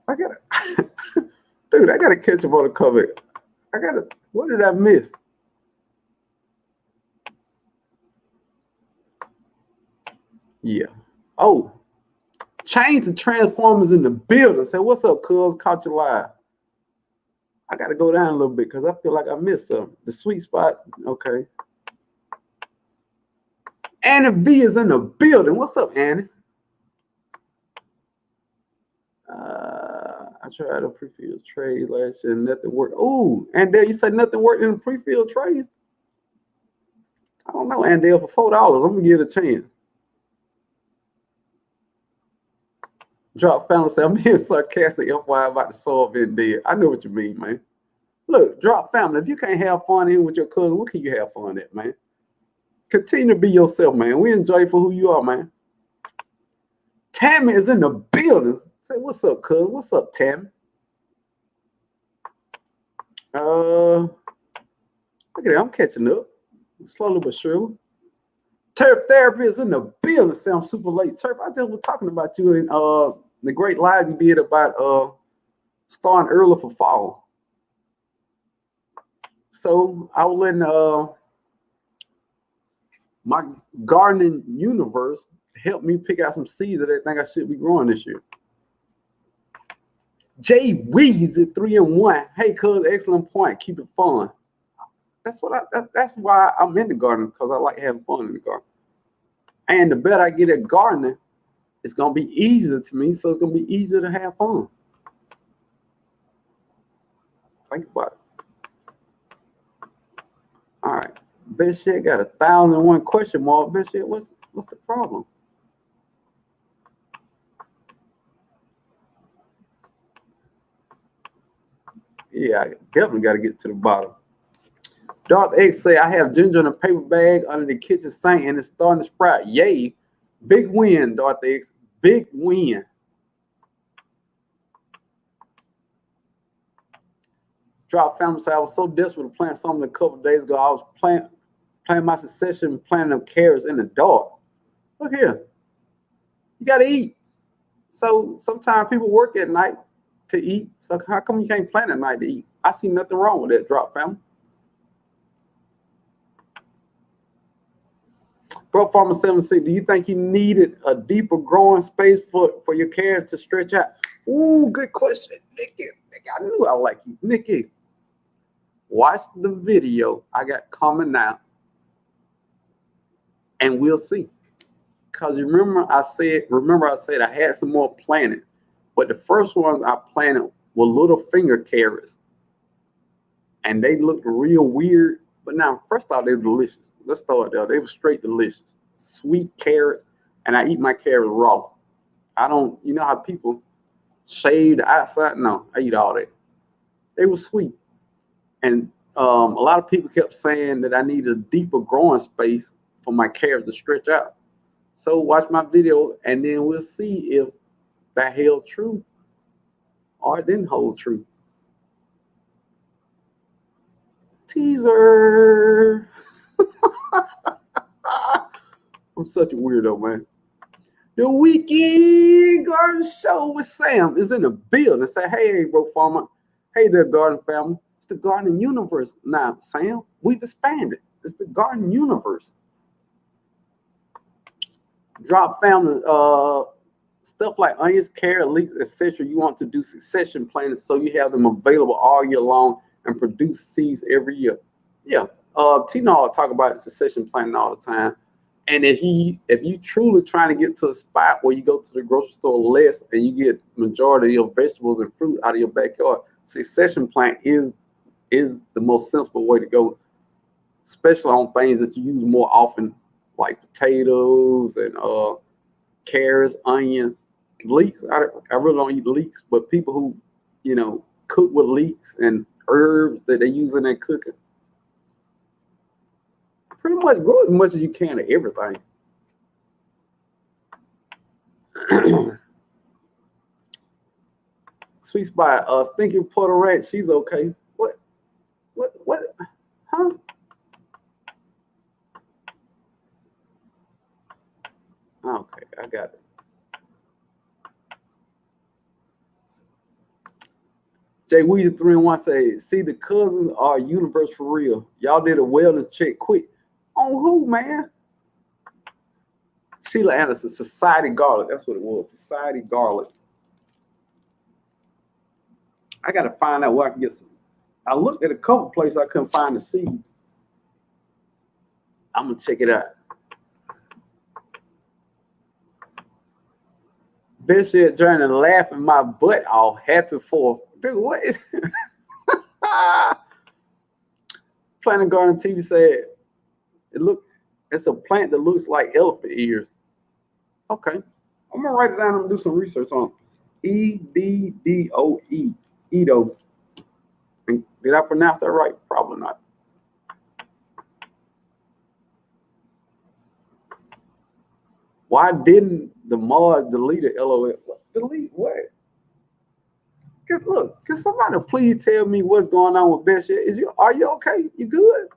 Speaker 1: I gotta, dude, I gotta catch up on the cover. What did I miss? Yeah. Oh, change the transformers in the building. Say, what's up, cuz? Caught you live. I gotta go down a little bit because I feel like I missed something. The sweet spot, okay. Annie V is in the building. What's up, Annie? I tried a pre-filled trade last year, nothing worked. Oh, Andale, you said nothing worked in the pre-filled trades? I don't know, Andale, for $4, I'm gonna give it a chance. Drop Family said, I'm being sarcastic, FYI, about the soul being dead. I know what you mean, man. Look, Drop Family, if you can't have fun here with your cousin, what can you have fun at, man? Continue to be yourself, man. We enjoy you for who you are, man. Tammy is in the building. Say, what's up, cuz? What's up, Tammy? Look at that. I'm catching up. Slowly but surely. Turf Therapy is in the building. Say I'm super late. Turf, I just was talking about you in the great live you did about starting early for fall. So I was letting my gardening universe help me pick out some seeds that I think I should be growing this year. Jay Weeds at 3-in-1. Hey, cuz, excellent point. Keep it fun. That's why I'm in the garden, because I like having fun in the garden. And the better I get at gardening, it's gonna be easier to me, so it's gonna be easier to have fun. Think about it. All right, best shit got 1,001 question mark. Best shit, what's the problem? yeah, I definitely got to get to the bottom. Darth X say, I have ginger in a paper bag under the kitchen sink and it's starting to sprout. Yay. Big win, Darth X. Big win. Drop family said, I was so desperate to plant something a couple of days ago. I was planting my succession, planting them carrots in the dark. Look here. You got to eat. So sometimes people work at night to eat. So how come you can't plant at night to eat? I see nothing wrong with that, Drop family. Bro Farmer 76, do you think you needed a deeper growing space for your carrot to stretch out? Ooh, good question. Nikki, I knew I like you. Nikki, watch the video I got coming now, and we'll see. Because remember I said I had some more planted, but the first ones I planted were little finger carrots, and they looked real weird. But now, first off, they were delicious. Let's start there. They were straight delicious. Sweet carrots, and I eat my carrots raw. I don't, you know how people shave the outside? No, I eat all that. They were sweet. And a lot of people kept saying that I need a deeper growing space for my carrots to stretch out. So watch my video, and then we'll see if that held true or it didn't hold true. Teaser. I'm such a weirdo, man. The Weekend Garden Show with Sam is in the building. Say, hey, bro, farmer. Hey there, garden family. It's the garden universe now, Sam. We've expanded. It's the garden universe. Drop family, stuff like onions, carrot, leeks, etc. You want to do succession planting so you have them available all year long and produce seeds every year. Yeah, Tina will talk about succession planting all the time. And if you truly trying to get to a spot where you go to the grocery store less and you get majority of your vegetables and fruit out of your backyard, succession plant is the most sensible way to go, especially on things that you use more often, like potatoes and carrots, onions, leeks. I really don't eat leeks, but people who, you know, cook with leeks and herbs that they use in their cooking, pretty much grow as much as you can of everything. Sweet spot, stinking Puerto rat, she's okay. What, huh? Okay, I got it. Jay Weezer 3-1 say, see, the cousins are universe for real. Y'all did a wellness check quick. On who, man? Sheila Anderson, Society Garlic. That's what it was, Society Garlic. I got to find out where I can get some. I looked at a couple places, I couldn't find the seeds. I'm going to check it out. Bishop Journey laughing my butt off, happy for. Dude, what? Planet Garden TV said, it's a plant that looks like elephant ears. Okay. I'm gonna write it down and do some research on EDDOE. Edo. Did I pronounce that right? Probably not. Why didn't the Mars delete it? LOL. Delete what? Look, can somebody please tell me what's going on with Best Yet? Are you okay? You good?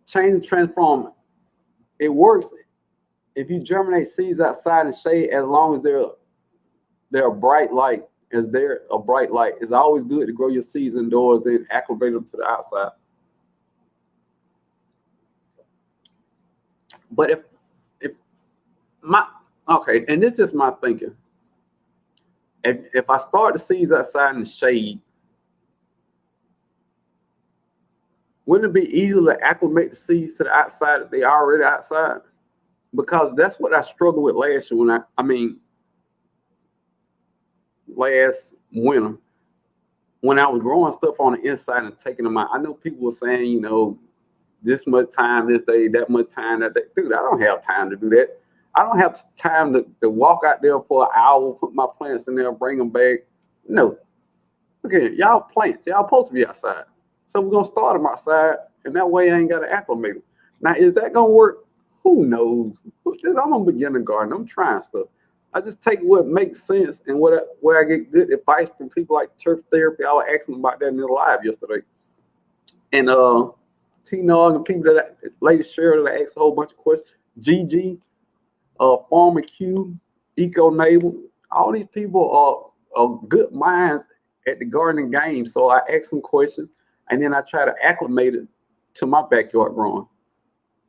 Speaker 1: Change the transformer. It works if you germinate seeds outside in shade, as long as they're a bright light. As they're a bright light, it's always good to grow your seeds indoors, then acclimate them to the outside. But okay, and this is my thinking. If I start the seeds outside in the shade, wouldn't it be easier to acclimate the seeds to the outside if they are already outside? Because that's what I struggled with last year last winter, when I was growing stuff on the inside and taking them out. I know people were saying, this much time this day, that much time that day. Dude, I don't have time to do that. I don't have time to walk out there for an hour, put my plants in there, bring them back. No. Okay, y'all plants, y'all supposed to be outside. So we're gonna start them outside, and that way I ain't gotta acclimate them. Now, is that gonna work? Who knows? I'm a beginner gardener. I'm trying stuff. I just take what makes sense and where I get good advice from people like Turf Therapy. I was asking them about that in the live yesterday. And T-Nog and people Lady Cheryl that asked a whole bunch of questions. GG, Farmer Q, Eco Neighbor, all these people are good minds at the gardening game. So I ask them questions and then I try to acclimate it to my backyard growing.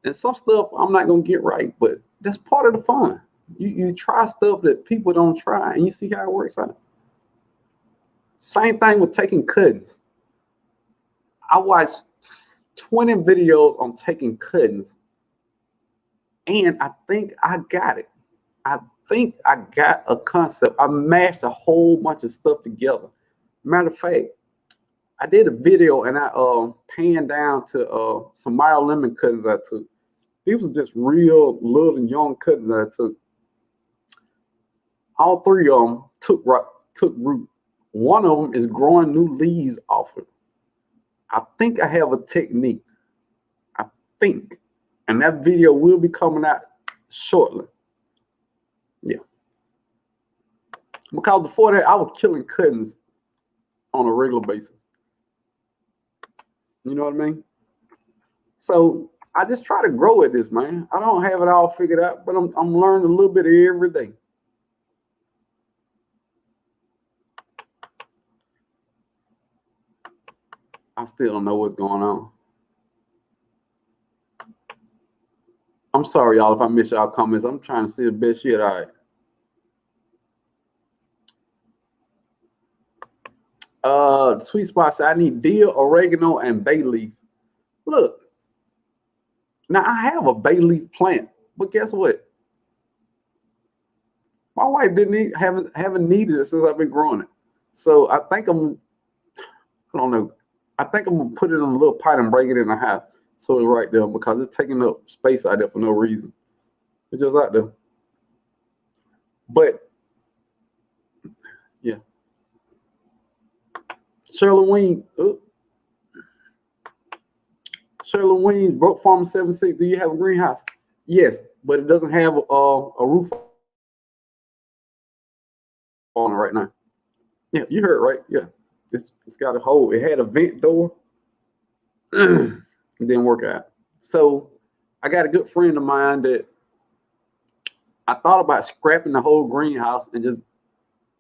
Speaker 1: And some stuff I'm not gonna get right, but that's part of the fun. You try stuff that people don't try and you see how it works out. Same thing with taking cuttings. I watched 20 videos on taking cuttings, and I think I got it. I think I got a concept. I mashed a whole bunch of stuff together. Matter of fact, I did a video and I panned down to some mild lemon cuttings I took. These was just real little and young cuttings I took. All three of them took root. One of them is growing new leaves off it. I think I have a technique. I think. And that video will be coming out shortly. Yeah. Because before that, I was killing cuttings on a regular basis. You know what I mean? So I just try to grow at this, man. I don't have it all figured out, but I'm learning a little bit every day. I still don't know what's going on. I'm sorry, y'all, if I miss y'all comments. I'm trying to see the best shit. All right. Sweet Spot said, I need dill, oregano, and bay leaf. Look, now I have a bay leaf plant, but guess what? My wife haven't needed it since I've been growing it. So I think I don't know. I think I'm gonna put it in a little pot and break it in the house. So it's right there because it's taking up space out there for no reason. It's just out there. But yeah. Shirley Ween, Broke Farm 76. Do you have a greenhouse? Yes, but it doesn't have a roof on it right now. Yeah, you heard right. Yeah, it's got a hole. It had a vent door. It didn't work out. So I got a good friend of mine that I thought about scrapping the whole greenhouse and just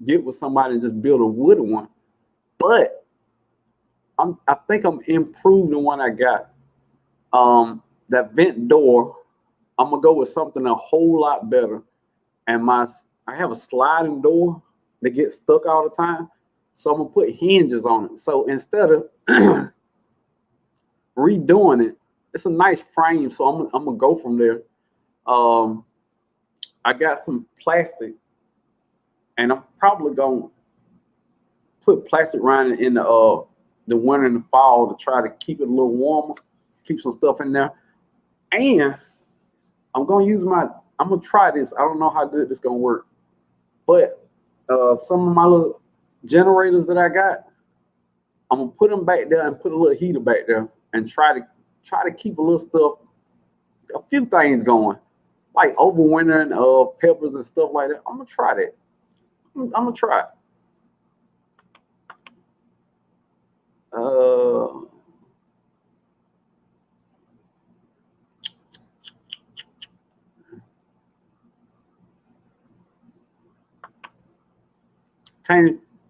Speaker 1: get with somebody and just build a wooden one. But I think I'm improving the one I got. That vent door, I'm gonna go with something a whole lot better. And I have a sliding door that gets stuck all the time. So I'm gonna put hinges on it. So instead of redoing it, it's a nice frame. So I'm gonna go from there. I got some plastic, and I'm probably gonna put plastic around it in the winter and the fall to try to keep it a little warmer, keep some stuff in there. And I'm gonna try this. I don't know how good this is gonna work, but some of my little generators that I got, I'm gonna put them back there and put a little heater back there and try to keep a little stuff, a few things going, like overwintering peppers and stuff like that. I'm gonna try that. I'm gonna try it.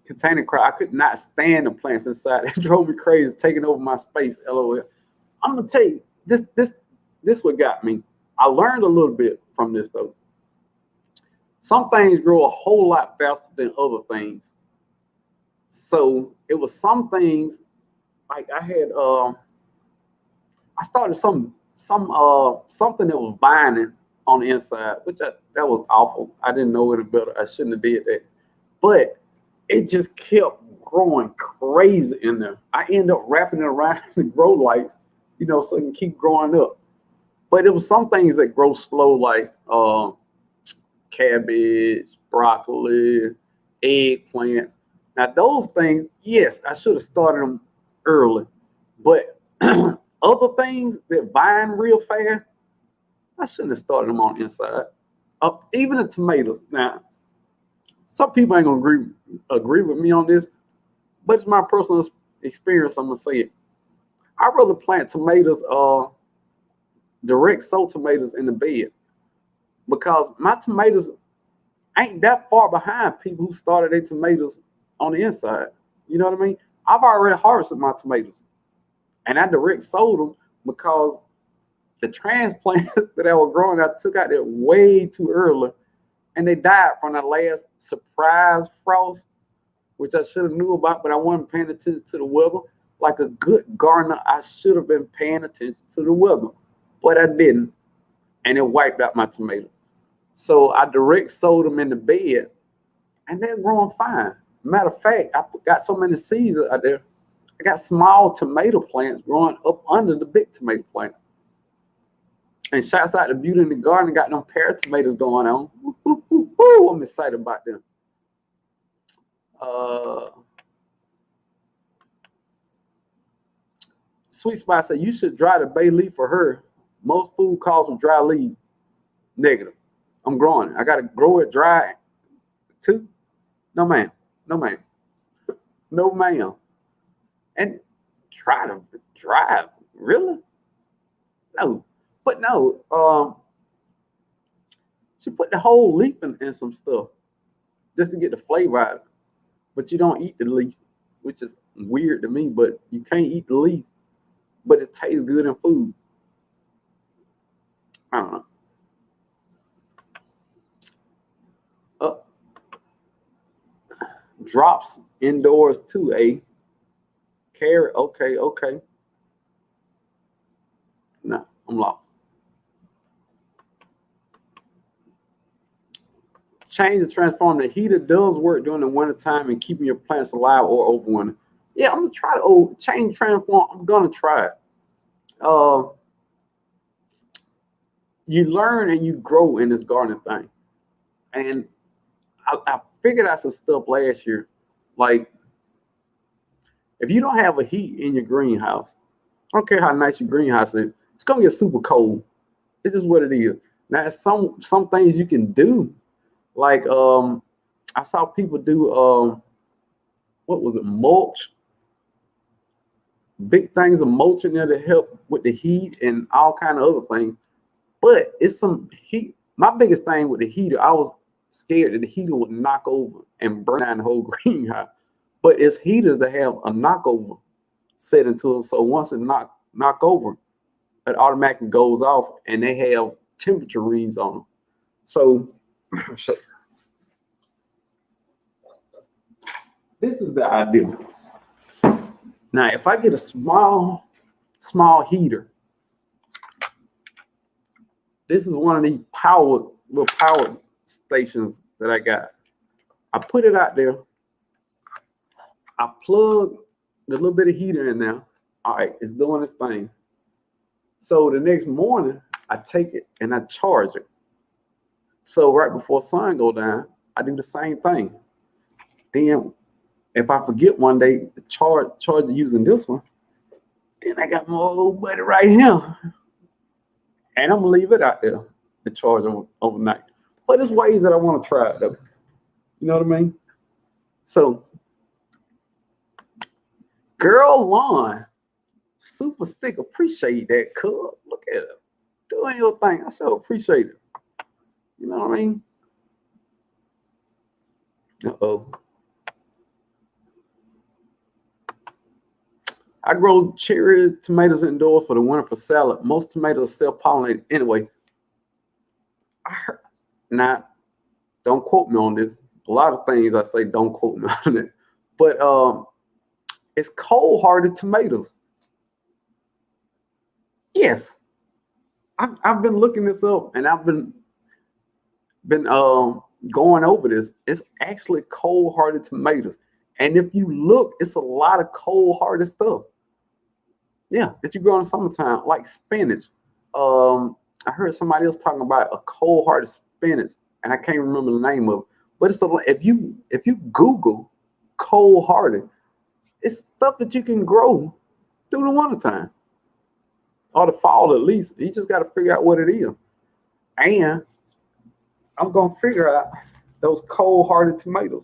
Speaker 1: Container crowd. I could not stand the plants inside. It drove me crazy, taking over my space. LOL. I'm gonna tell you, this what got me. I learned a little bit from this though. Some things grow a whole lot faster than other things. So it was some things like I had I started something that was vining on the inside, which that was awful. I didn't know any better. I shouldn't have did that. But it just kept growing crazy in there. I ended up wrapping it around the grow lights, so it can keep growing up. But it was some things that grow slow, like cabbage, broccoli, eggplants. Now those things, yes, I should have started them early, but other things that vine real fast, I shouldn't have started them on the inside. Even the tomatoes. Now, some people ain't gonna agree with me on this, but it's my personal experience. I'm gonna say it. I'd rather plant tomatoes, direct sow tomatoes in the bed, because my tomatoes ain't that far behind people who started their tomatoes on the inside. You know what I mean? I've already harvested my tomatoes, and I direct sowed them because the transplants that I was growing, I took out there way too early, and they died from the last surprise frost, which I should have knew about, but I wasn't paying attention to the weather. Like a good gardener, I should have been paying attention to the weather, but I didn't, and it wiped out my tomato. So I direct sowed them in the bed, and they're growing fine. Matter of fact, I got so many seeds out there. I got small tomato plants growing up under the big tomato plants. And shouts out to Beauty in the Garden, got them pear tomatoes going on. Woo, I'm excited about them. Sweet Spot said you should dry the bay leaf for her. Most food calls for dry leaf. Negative. I'm growing it. I gotta grow it dry too. No ma'am. No ma'am. No ma'am. And try to dry. Really? No. But no. She put the whole leaf in some stuff just to get the flavor out of it. But you don't eat the leaf, which is weird to me, but you can't eat the leaf, but it tastes good in food. I don't know. Drops indoors too, eh? Carrot, okay. No, I'm lost. Change and transform. The heater does work during the winter time and keeping your plants alive or overwinter. Yeah, I'm gonna try to change, transform. I'm gonna try it. You learn and you grow in this gardening thing. And I figured out some stuff last year. Like, if you don't have a heat in your greenhouse, I don't care how nice your greenhouse is, it's gonna get super cold. It's just what it is. Now, some things you can do. Like I saw people do what was it, mulch? Big things of mulch in there to help with the heat and all kind of other things. But it's some heat. My biggest thing with the heater, I was scared that the heater would knock over and burn down the whole greenhouse. But it's heaters that have a knockover set into them. So once it knock over, it automatically goes off, and they have temperature reads on them. So this is the idea. Now, if I get a small heater, this is one of these little power stations that I got. I put it out there. I plug the little bit of heater in there. All right, it's doing its thing. So the next morning, I take it and I charge it. So right before sun go down, I do the same thing. Then if I forget one day to charge it using this one, then I got my old buddy right here. And I'm gonna leave it out there to charge overnight. But there's ways that I want to try it though. You know what I mean? So, girl lawn, super stick, appreciate that, cuz. Look at it. Doing your thing. I sure appreciate it. You know what I mean? Uh-oh. I grow cherry tomatoes indoors for the winter for salad. Most tomatoes self-pollinate anyway. I heard, now, don't quote me on this. A lot of things I say, don't quote me on it. But it's cold-hearted tomatoes. Yes. I've been looking this up, and I've been going over this. It's actually cold-hearted tomatoes. And if you look, it's a lot of cold-hearted stuff. Yeah, that you grow in the summertime, like spinach. I heard somebody else talking about a cold-hearted spinach. and I can't remember the name of it. But it's if you Google cold hardy, it's stuff that you can grow through the wintertime or the fall at least. You just got to figure out what it is. And I'm gonna figure out those cold hardy tomatoes.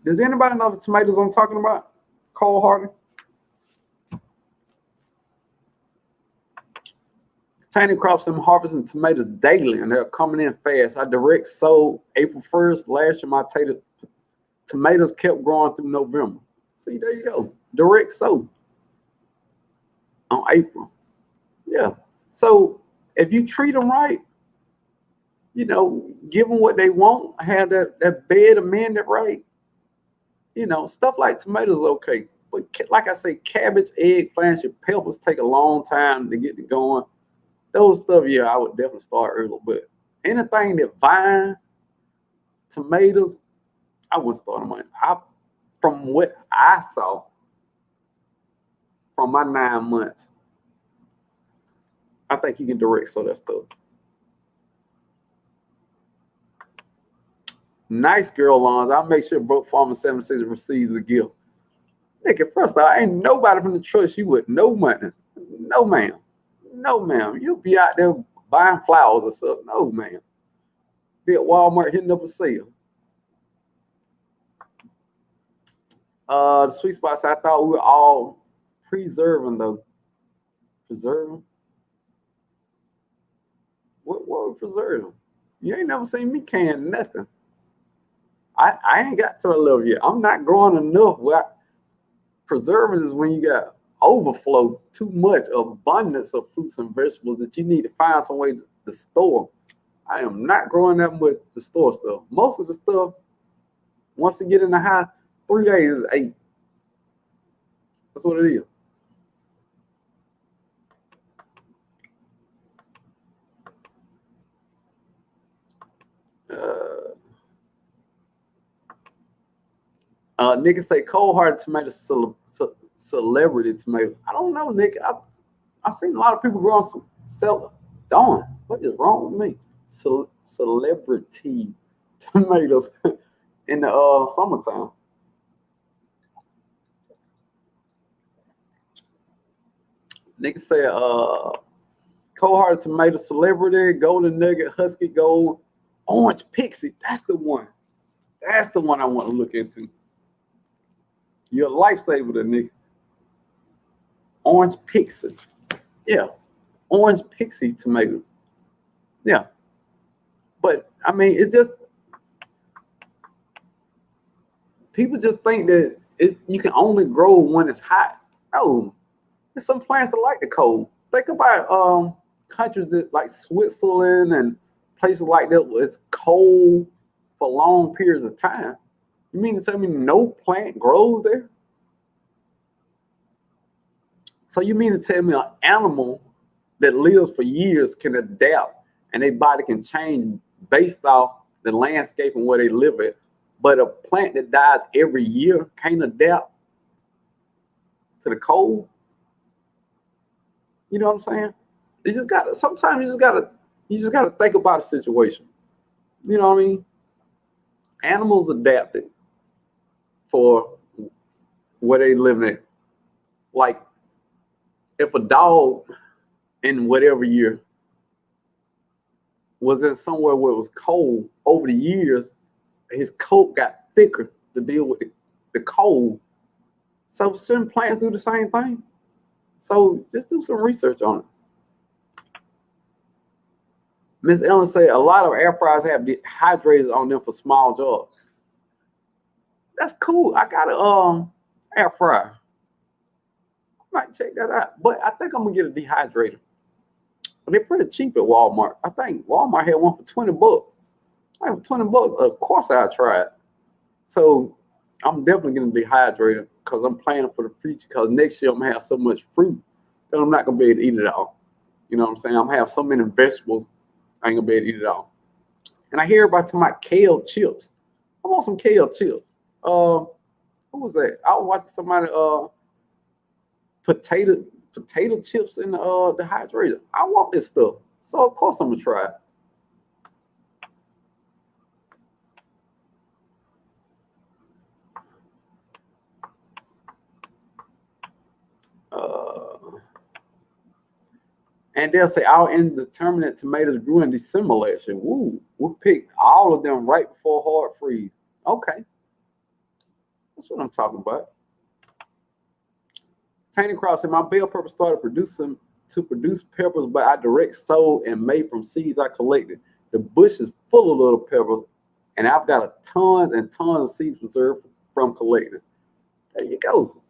Speaker 1: Does anybody know the tomatoes I'm talking about? Cold hardy. Containing crops and harvesting tomatoes daily, and they're coming in fast. I direct sowed April 1st. Last year, my tomatoes kept growing through November. See, there you go. Direct sow on April. Yeah. So if you treat them right, you know, give them what they want, have that bed amended right, you know, stuff like tomatoes is okay. But like I say, cabbage, eggplants, your peppers take a long time to get it going. Those stuff, yeah, I would definitely start early. But anything that vine, tomatoes, I wouldn't start them on. From what I saw from my 9 months, I think you can direct sow that stuff. Nice girl lawns. I'll make sure Broke Farmer 76 receives a gift. Nigga, first of all, ain't nobody from the trust you with no money. No, ma'am. No, ma'am. You'll be out there buying flowers or something. No, ma'am. Be at Walmart hitting up a sale. The sweet spots, I thought we were all preserving, though. Preserving? What we preserving? You ain't never seen me can nothing. I ain't got to the level yet. I'm not growing enough. Preserving is when you got overflow, too much abundance of fruits and vegetables that you need to find some way to store. I am not growing that much to store stuff. Most of the stuff, once you get in the house, 3 days is 8. That's what it is. Niggas say cold-hearted tomatoes, celebrity tomatoes. I don't know, Nick. I've seen a lot of people growing some Darn, what is wrong with me? Celebrity tomatoes in the summertime. Niggas say cold-hearted tomato, celebrity, golden nugget, husky gold, orange pixie. That's the one. That's the one I want to look into. You're a lifesaver, the nigga. Orange pixie. Yeah. Orange pixie tomato. Yeah. But I mean, it's just people just think that you can only grow when it's hot. No. There's some plants that like the cold. Think about countries that like Switzerland and places like that where it's cold for long periods of time. You mean to tell me no plant grows there? So you mean to tell me an animal that lives for years can adapt and their body can change based off the landscape and where they live at, but a plant that dies every year can't adapt to the cold? You know what I'm saying? You just gotta, sometimes you just gotta think about a situation. You know what I mean? Animals adapted for where they live in. Like if a dog in whatever year was in somewhere where it was cold, over the years, his coat got thicker to deal with the cold. So certain plants do the same thing. So just do some research on it. Miss Ellen said a lot of air fryers have dehydrators on them for small jobs. That's cool. I got a air fryer. I might check that out. But I think I'm gonna get a dehydrator. But they're pretty cheap at Walmart. I think Walmart had one for $20. I have $20. Of course I tried. So I'm definitely getting dehydrated because I'm planning for the future, because next year I'm gonna have so much fruit that I'm not gonna be able to eat it all. You know what I'm saying? I'm gonna have so many vegetables, I ain't gonna be able to eat it all. And I hear about kale chips. I want some kale chips. Who was that? I was watching somebody potato chips in the dehydrator. I want this stuff. So of course I'm gonna try it. And they'll say our indeterminate tomatoes grew in December last year. Woo, we picked all of them right before hard freeze. Okay, that's what I'm talking about. Tiny Cross said, my bell pepper started producing to produce peppers, but I direct sowed and made from seeds I collected. The bush is full of little peppers, and I've got a tons and tons of seeds preserved from collecting. There you go.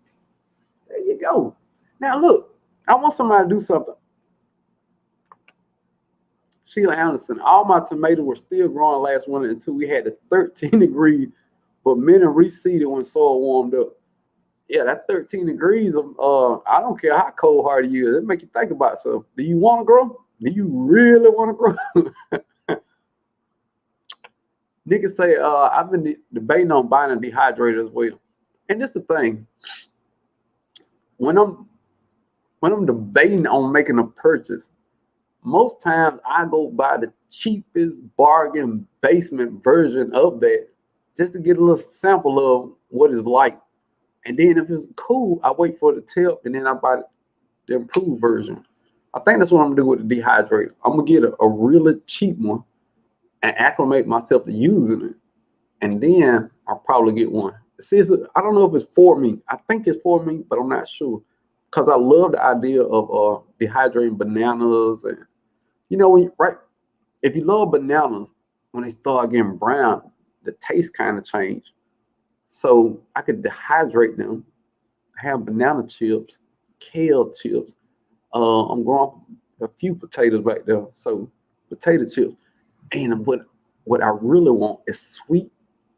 Speaker 1: There you go. Now look, I want somebody to do something. Sheila Anderson, all my tomatoes were still growing last winter until we had the 13 degrees, but many reseeded when soil warmed up. Yeah, that 13 degrees of I don't care how cold hearted you is, it make you think about something. Do you want to grow? Do you really want to grow? Niggas say I've been debating on buying a dehydrator as well. And that's the thing. When I'm debating on making a purchase, most times I go buy the cheapest bargain basement version of that just to get a little sample of what it's like. And then if it's cool, I wait for it to tip and then I buy the improved version. I think that's what I'm gonna do with the dehydrator. I'm gonna get a really cheap one and acclimate myself to using it. And then I'll probably get one. See, I don't know if it's for me. I think it's for me, but I'm not sure. Because I love the idea of dehydrating bananas. And you know, if you love bananas, when they start getting brown, the taste kind of change. So I could dehydrate them, have banana chips, kale chips. I'm growing a few potatoes back there. So potato chips. And what I really want is sweet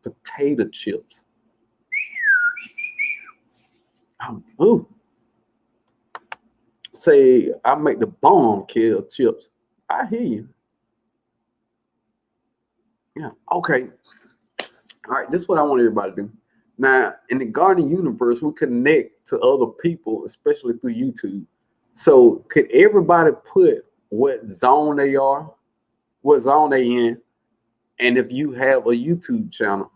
Speaker 1: potato chips. Ooh. Say I make the bomb kale chips. I hear you. Yeah. Okay. All right. This is what I want everybody to do. Now, in the gardening universe, we connect to other people, especially through YouTube. So could everybody put what zone they are, what zone they in, and if you have a YouTube channel,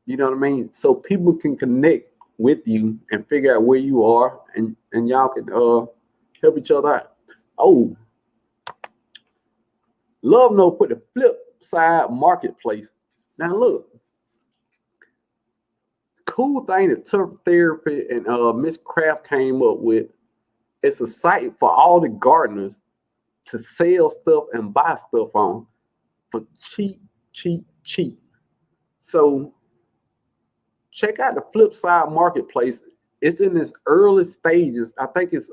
Speaker 1: you know what I mean? So people can connect with you and figure out where you are, and y'all can help each other out. Oh, Love No put the flip side marketplace. Now look, cool thing that Turf Therapy and Miss Craft came up with. It's a site for all the gardeners to sell stuff and buy stuff on for cheap, cheap, cheap. So check out the Flip Side Marketplace. It's in its early stages. I think it's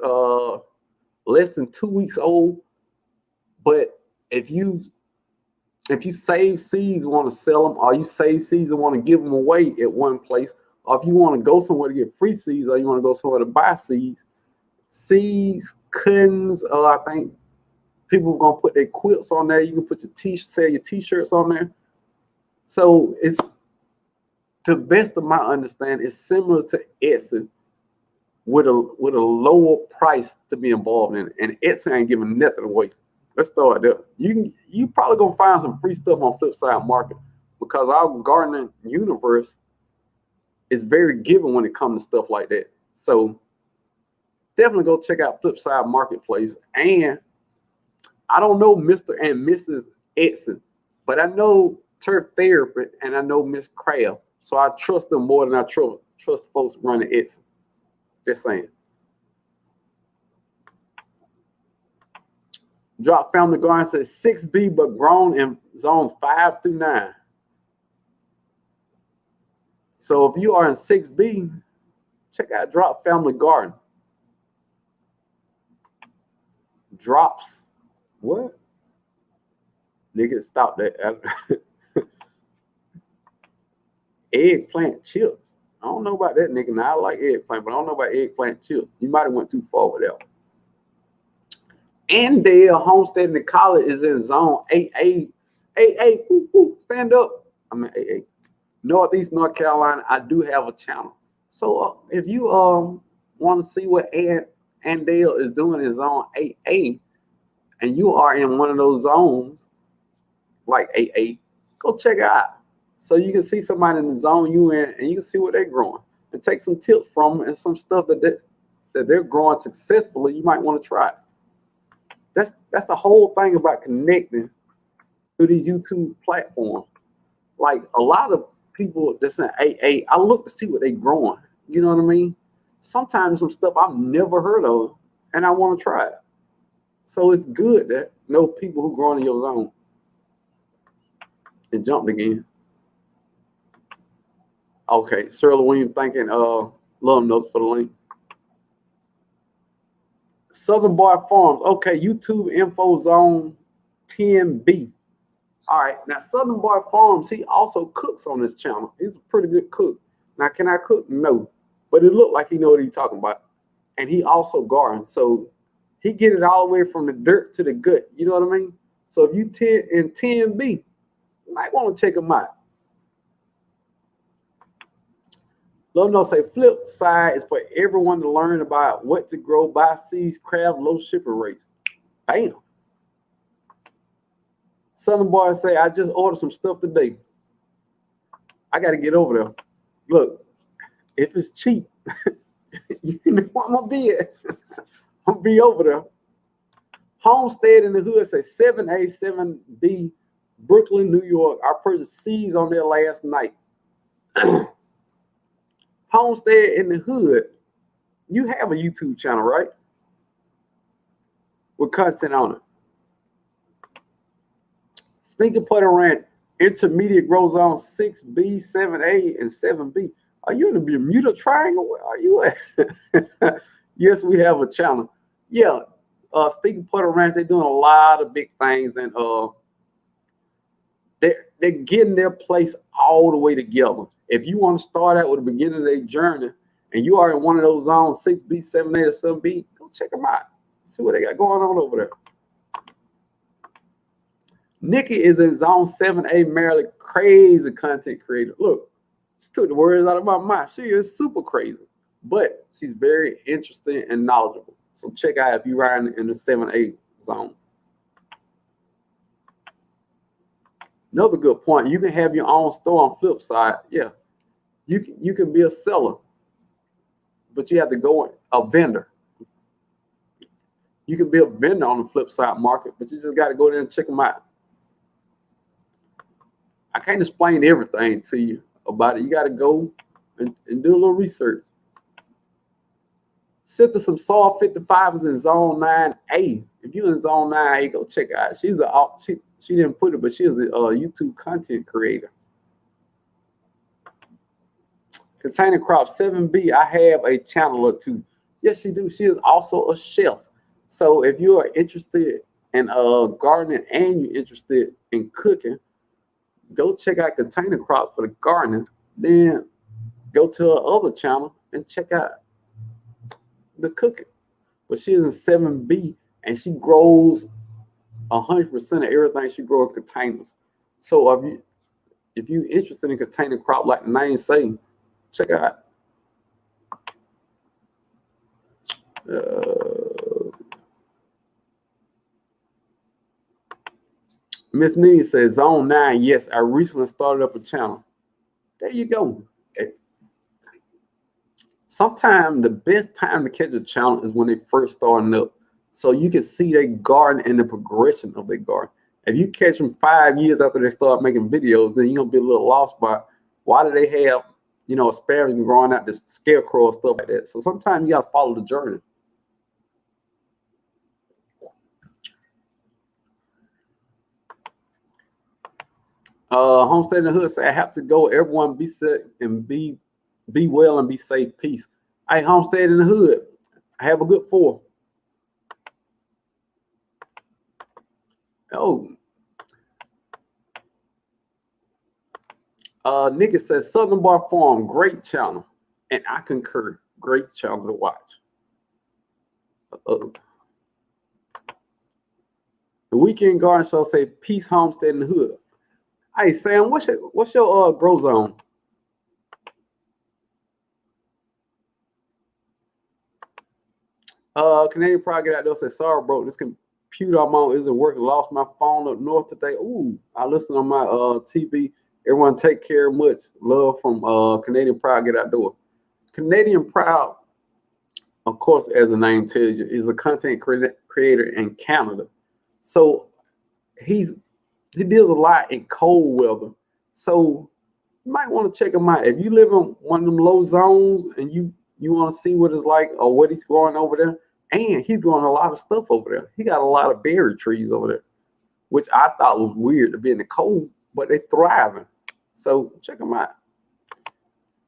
Speaker 1: less than 2 weeks old. But if you save seeds, want to sell them, or you save seeds and want to give them away at one place, or if you want to go somewhere to get free seeds, or you want to go somewhere to buy seeds, cuttings, I think people are gonna put their quilts on there. You can put sell your t-shirts on there. So it's, to the best of my understanding, it's similar to Etsy with a lower price to be involved in it. And Etsy ain't giving nothing away. Let's start there. You probably gonna find some free stuff on Flipside Market because our gardening universe is very giving when it comes to stuff like that. So definitely go check out Flipside Marketplace. And I don't know Mr. and Mrs. Edson, but I know Turf Therapy and I know Miss Craft. So I trust them more than I trust the folks running Edson. Just saying. Drop Family Garden says 6B, but grown in zone 5 through 9. So if you are in 6B, check out Drop Family Garden. Drops. What? Nigga, stop that. Eggplant chips. I don't know about that, nigga. Now I like eggplant, but I don't know about eggplant chips. You might have went too far with that one. Andale Homestead in the College is in zone 8A. 8A, stand up. I'm in 8A. Northeast North Carolina. I do have a channel. So if you want to see what Andale is doing in zone 8A, and you are in one of those zones like 8A, go check it out. So you can see somebody in the zone you in, and you can see what they're growing, and take some tips from them and some stuff that they're growing successfully. You might want to try it. That's the whole thing about connecting to these YouTube platforms. Like a lot of people that's in AA, I look to see what they growing. You know what I mean? Sometimes some stuff I've never heard of, and I want to try it. So it's good to know people who growing in your zone. And jumped again. Okay, Shirley Williams thanking love notes for the link. Southern Boy Farms. Okay, YouTube info zone 10B. All right, now Southern Boy Farms, he also cooks on this channel. He's a pretty good cook. Now, can I cook? No, but it looked like he know what he's talking about. And he also gardens, so he get it all the way from the dirt to the gut. You know what I mean? So if you 10B, you might want to check him out. Love no say flip side is for everyone to learn about what to grow, buy seeds, craft, low shipping rates. Bam. Southern Boy say, I just ordered some stuff today. I got to get over there. Look, if it's cheap, you know I'm going to be at. I'm going to be over there. Homestead in the Hood say 7A, 7B, Brooklyn, New York. I purchased seeds on there last night. Homestead in the Hood, you have a YouTube channel, right? With content on it. Sneaker Putter Ranch, Intermediate Grow Zone 6B, 7A, and 7B. Are you in the Bermuda Triangle? Where are you at? Yes, we have a channel. Yeah, Sneaker Putter Ranch, they're doing a lot of big things, and they're getting their place all the way together. If you want to start out with the beginning of their journey, and you are in one of those zones, 6B, 7A, or 7B, go check them out. See what they got going on over there. Nikki is in zone 7A, Maryland, crazy content creator. Look, she took the words out of my mouth. She is super crazy, but she's very interesting and knowledgeable. So check out if you're riding in the 7A zone. Another good point, you can have your own store on flip side. Yeah, you can be a seller, but you have to go a vendor. You can be a vendor on the flip side market, but you just got to go there and check them out. I can't explain everything to you about it. You got to go and do a little research. Cynthia some Saw 55 is in zone 9A. If you're in zone 9A, go check her out. She didn't put it, but she is a YouTube content creator. Container Crop 7B, I have a channel or two. Yes, she do. She is also a chef. So if you are interested in gardening and you're interested in cooking, go check out Container Crops for the gardening. Then go to her other channel and check out the cooking. But she is in 7B and she grows 100% of everything she grows in containers. So if you're interested in container crop like the name say, check out. Miss Nene says, Zone 9, yes, I recently started up a channel. There you go. Okay. Sometimes the best time to catch a channel is when they first starting up. So you can see their garden and the progression of their garden. If you catch them 5 years after they start making videos, then you're going to be a little lost by why do they have, asparagus growing out, this scarecrow and stuff like that. So sometimes you got to follow the journey. Homestead in the Hood say, I have to go. Everyone be set and be well and be safe. Peace. Hey, Homestead in the Hood, have a good 4. Oh. Nikki says, Southern Bar Farm, great channel. And I concur. Great channel to watch. The Weekend Garden Show say, peace, Homestead in the Hood. Hey, Sam, what's your grow zone? Canadian Pride get out there says, sorry, bro, this computer I'm on isn't working. Lost my phone up north today. Ooh, I listen on my TV. Everyone take care. Much love from Canadian Pride get outdoor. Canadian Proud of course, as the name tells you, is a content creator in Canada. So he deals a lot in cold weather. So you might want to check him out. If you live in one of them low zones and you want to see what it's like or what he's growing over there, and he's growing a lot of stuff over there. He got a lot of berry trees over there, which I thought was weird to be in the cold, but they're thriving. So check them out.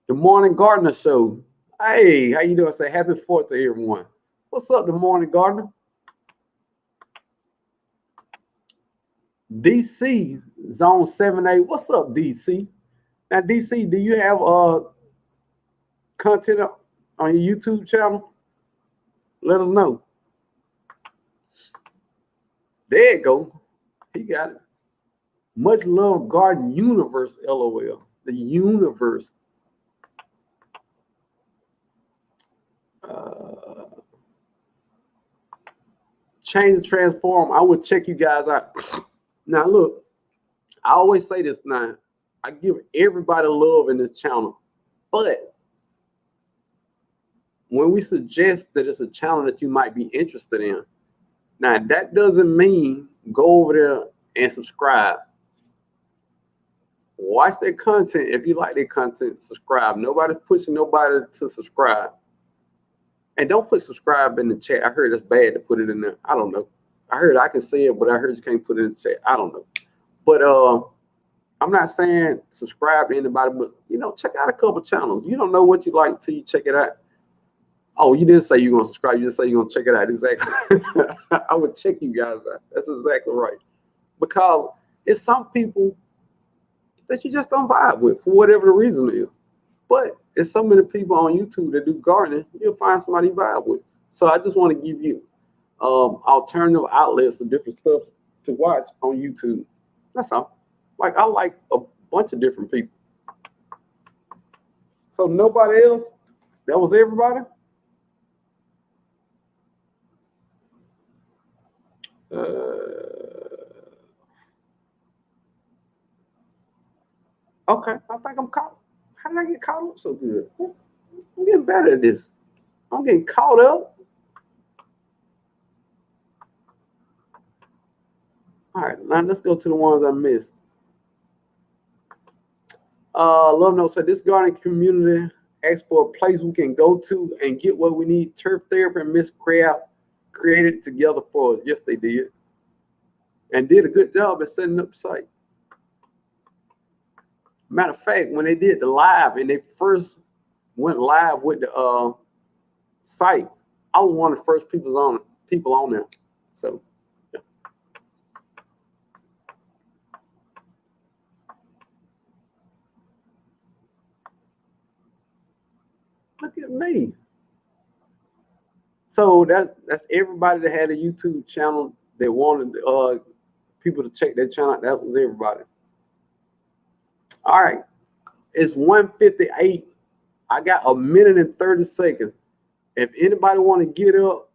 Speaker 1: The Morning Gardener Show. Hey, how you doing? Say happy 4th to everyone. What's up, The Morning Gardener? DC Zone 7A. What's up, DC? Now, DC, do you have content on your YouTube channel? Let us know. There you go. He got it. Much love, Garden Universe, LOL. The universe. Change and transform. I would check you guys out. Now, look, I always say this now. I give everybody love in this channel. But when we suggest that it's a channel that you might be interested in, now that doesn't mean go over there and subscribe. Watch their content. If you like their content, subscribe. Nobody's pushing nobody to subscribe. And don't put subscribe in the chat. I heard it's bad to put it in there. I don't know. I heard I can say it, but I heard you can't put it in the chat. I don't know. But I'm not saying subscribe to anybody, but check out a couple channels. You don't know what you like till you check it out. Oh, you didn't say you're gonna subscribe. You just say you're gonna check it out. Exactly. I would check you guys out. That's exactly right. Because it's some people that you just don't vibe with for whatever the reason is. But it's so many people on YouTube that do gardening, you'll find somebody you vibe with. So I just want to give you alternative outlets of different stuff to watch on YouTube. That's all. Like, I like a bunch of different people. So nobody else? That was everybody? Okay, I think I'm caught. How did I get caught up so good? I'm getting better at this. I'm getting caught up. All right, now let's go to the ones I missed. Love Note said this gardening community asks for a place we can go to and get what we need. Turf Therapy and Miss Crab created together for us. Yes, they did. And did a good job at setting up the site. Matter of fact, when they did the live and they first went live with the site, I was one of the first people on there. So yeah. Look at me. So that's everybody that had a YouTube channel that wanted people to check their channel. That was everybody. All right, it's 1:58. I got a minute and 30 seconds. If anybody want to get up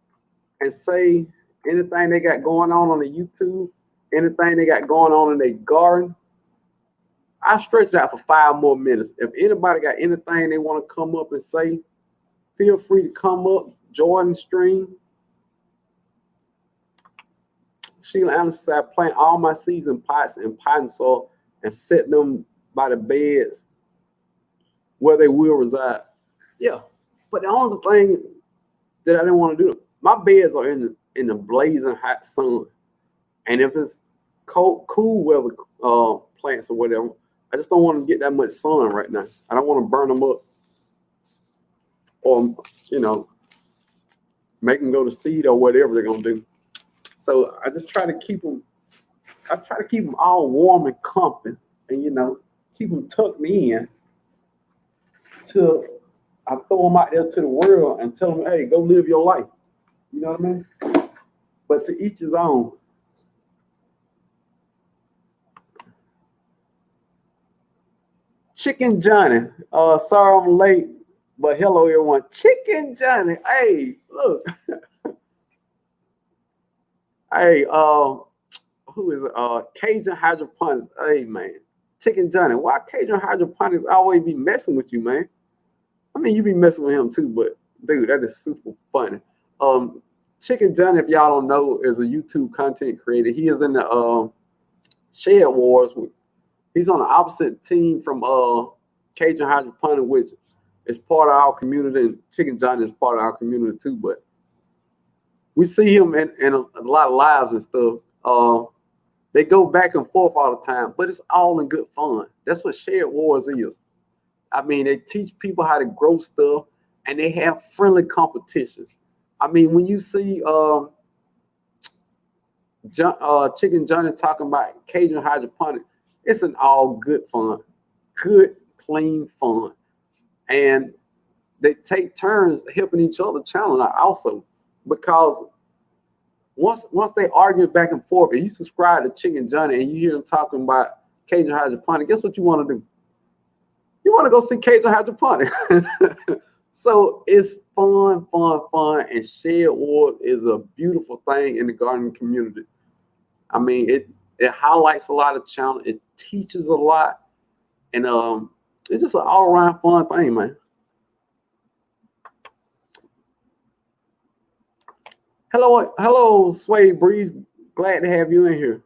Speaker 1: and say anything they got going on the YouTube, anything they got going on in their garden, I'll stretch it out for 5 more minutes. If anybody got anything they want to come up and say, feel free to come up, join the stream. Sheila Anderson said, I plant all my seeds in pots and potting soil and set them by the beds where they will reside. Yeah, but the only thing that I didn't want to do, my beds are in the blazing hot sun, and if it's cool weather plants or whatever, I just don't want to get that much sun right now. I don't want to burn them up, or make them go to seed or whatever they're gonna do. So I just try to keep them. I try to keep them all warm and comfy, and keep them tucked in till I throw them out there to the world and tell them, hey, go live your life. You know what I mean? But to each his own. Chicken Johnny. Sorry I'm late, but hello everyone. Chicken Johnny. Hey, look. Hey, who is it? Cajun Hydroponics. Hey man. Chicken Johnny, why Cajun Hydroponics always be messing with you, man? I mean, you be messing with him too, but Dude, that is super funny. Chicken Johnny, if y'all don't know, is a YouTube content creator. He is in the Shed Wars. He's on the opposite team from Cajun Hydroponic, which is part of our community, and Chicken Johnny is part of our community too. But we see him in a lot of lives and stuff. They go back and forth all the time, but it's all in good fun. That's what Shed Wars is. I mean, they teach people how to grow stuff, and they have friendly competition. I mean, when you see Chicken Johnny talking about Cajun Hydroponic, it's an all good fun, good, clean fun. And they take turns helping each other challenge also, because once they argue back and forth, and you subscribe to Chicken Johnny and you hear them talking about Cajun Hydroponic, guess what you want to do? You want to go see Cajun Hydroponic. So it's fun, and Shed Wars is a beautiful thing in the gardening community. I mean, it highlights a lot of challenge. It teaches a lot, and it's just an all-around fun thing, man. Hello, Sway Breeze. Glad to have you in here.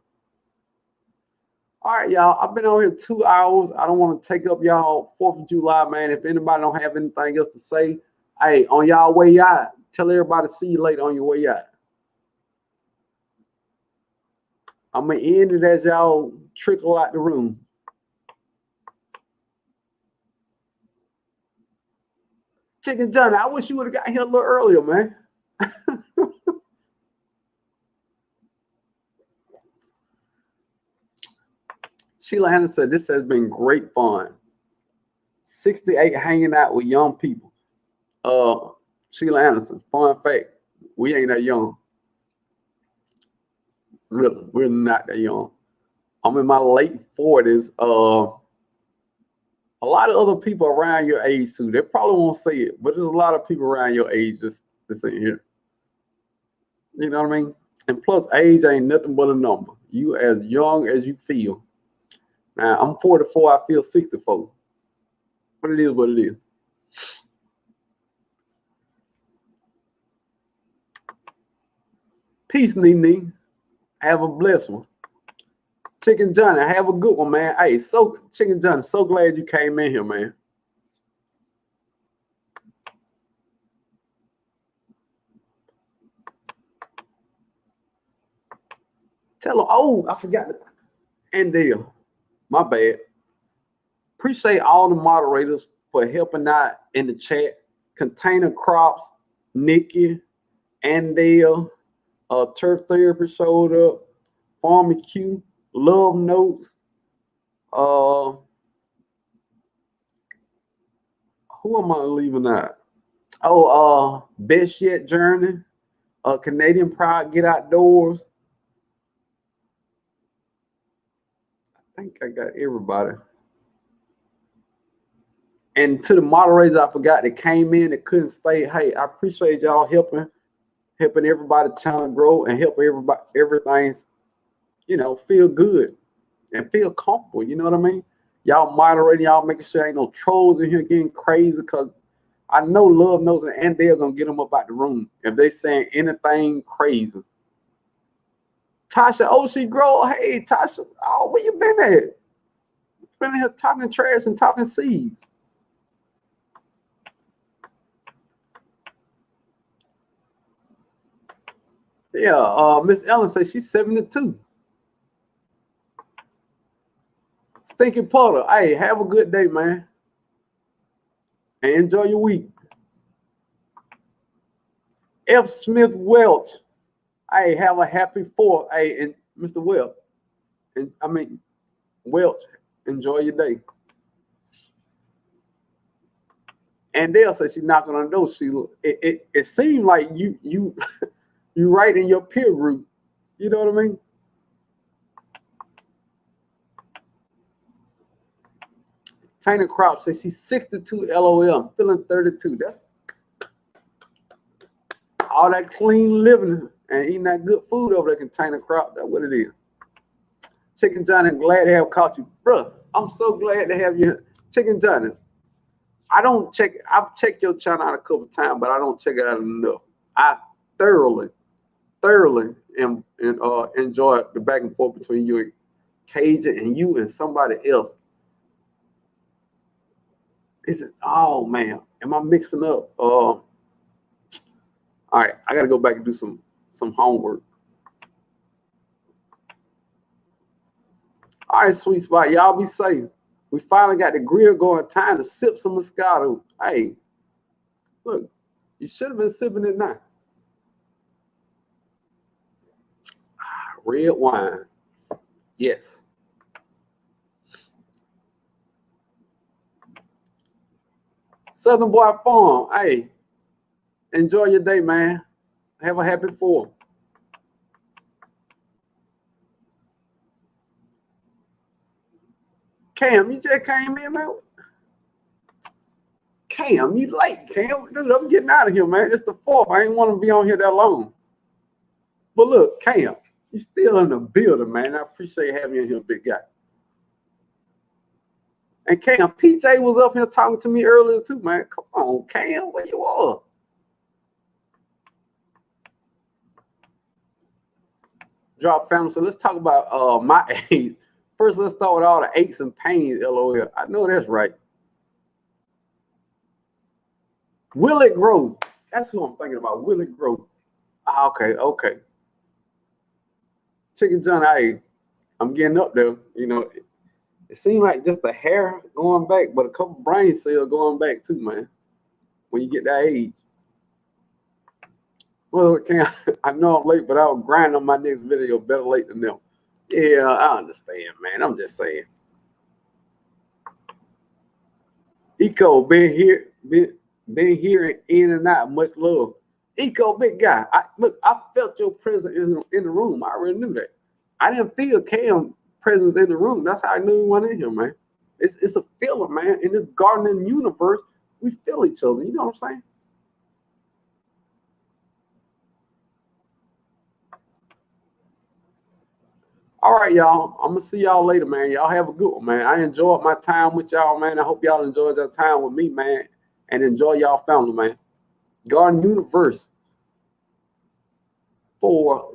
Speaker 1: All right, y'all. I've been on here 2 hours. I don't want to take up y'all 4th of July, man. If anybody don't have anything else to say, hey, on y'all way out, tell everybody to see you later on your way out. I'm going to end it as y'all trickle out the room. Chicken Johnny, I wish you would have got here a little earlier, man. Sheila Anderson said, this has been great fun. 68 hanging out with young people. Sheila Anderson, fun fact, we ain't that young. Really, we're not that young. I'm in my late 40s. A lot of other people around your age too. They probably won't say it, but there's a lot of people around your age that's in here. You know what I mean? And plus, age ain't nothing but a number. You as young as you feel. Now, I'm 44. I feel 64. But it is what it is. Peace, Nene. Have a blessed one. Chicken Johnny, have a good one, man. Hey, Chicken Johnny, so glad you came in here, man. Tell them, oh, I forgot it. And Dale, my bad. Appreciate all the moderators for helping out in the chat. Container Crops, Nikki, Andale, Turf Therapy showed up, Farmer Q, Love Notes, who am I leaving out? Oh, Best Yet Journey, Canadian Pride Get Outdoors. I think I got everybody. And to the moderators, I forgot that came in that couldn't stay. Hey, I appreciate y'all helping everybody channel grow and help everything, feel good and feel comfortable. You know what I mean? Y'all moderating, y'all making sure ain't no trolls in here getting crazy, because I know Love Knows and they're gonna get them up out the room if they saying anything crazy. Tasha, oh, she grow. Hey, Tasha, oh, where you been at? Been in here talking trash and talking seeds. Yeah, Miss Ellen says she's 72. Stinky Potter, hey, have a good day, man. And enjoy your week. F. Smith Welch, hey, have a happy 4th. Hey, and Mr. Welch, Welch, enjoy your day. And they'll say she's knocking on the door. It seemed like you you right in your peer group. You know what I mean? Tainted Crop says she's 62 LOL. I'm feeling 32. That's all that clean living and eating that good food over there can taint a crop. That's what it is. Chicken Johnny, glad to have caught you. Bruh, I'm so glad to have you. Chicken Johnny, I don't check. I've checked your channel out a couple times, but I don't check it out enough. I thoroughly enjoy the back and forth between you and Cajun and you and somebody else. Is it? Oh man, am I mixing up? All right, I gotta go back and do some homework. All right, sweet spot. Y'all be safe. We finally got the grill going. Time to sip some Moscato. Hey, look, you should have been sipping it now. Red wine. Yes. Southern Boy Farm. Hey, enjoy your day, man. Have a happy 4th. Cam, you just came in, man. Cam, you late, Cam. Dude, I'm getting out of here, man. It's the 4th. I ain't want to be on here that long. But look, Cam, you still in the building, man. I appreciate having you in here, big guy. And Cam, PJ was up here talking to me earlier too, man. Come on, Cam, where you are? Drop family. So let's talk about my age. First, let's start with all the aches and pains, LOL. I know that's right. Will it grow? That's who I'm thinking about. Will it grow? Okay. Chicken John, I'm getting up there. You know, it seemed like just the hair going back, but a couple brain cells going back too, man. When you get that age. Well, I know I'm late, but I'll grind on my next video. Better late than never. Yeah, I understand, man. I'm just saying. Eco, been here and in and out. Much love. Eco, big guy. I felt your presence in the room. I already knew that. I didn't feel Cam's presence in the room. That's how I knew he went in here, man. It's a feeling, man. In this gardening universe, we feel each other. You know what I'm saying? All right, y'all. I'm gonna see y'all later, man. Y'all have a good one, man. I enjoyed my time with y'all, man. I hope y'all enjoyed your time with me, man. And enjoy y'all family, man. Garden Universe for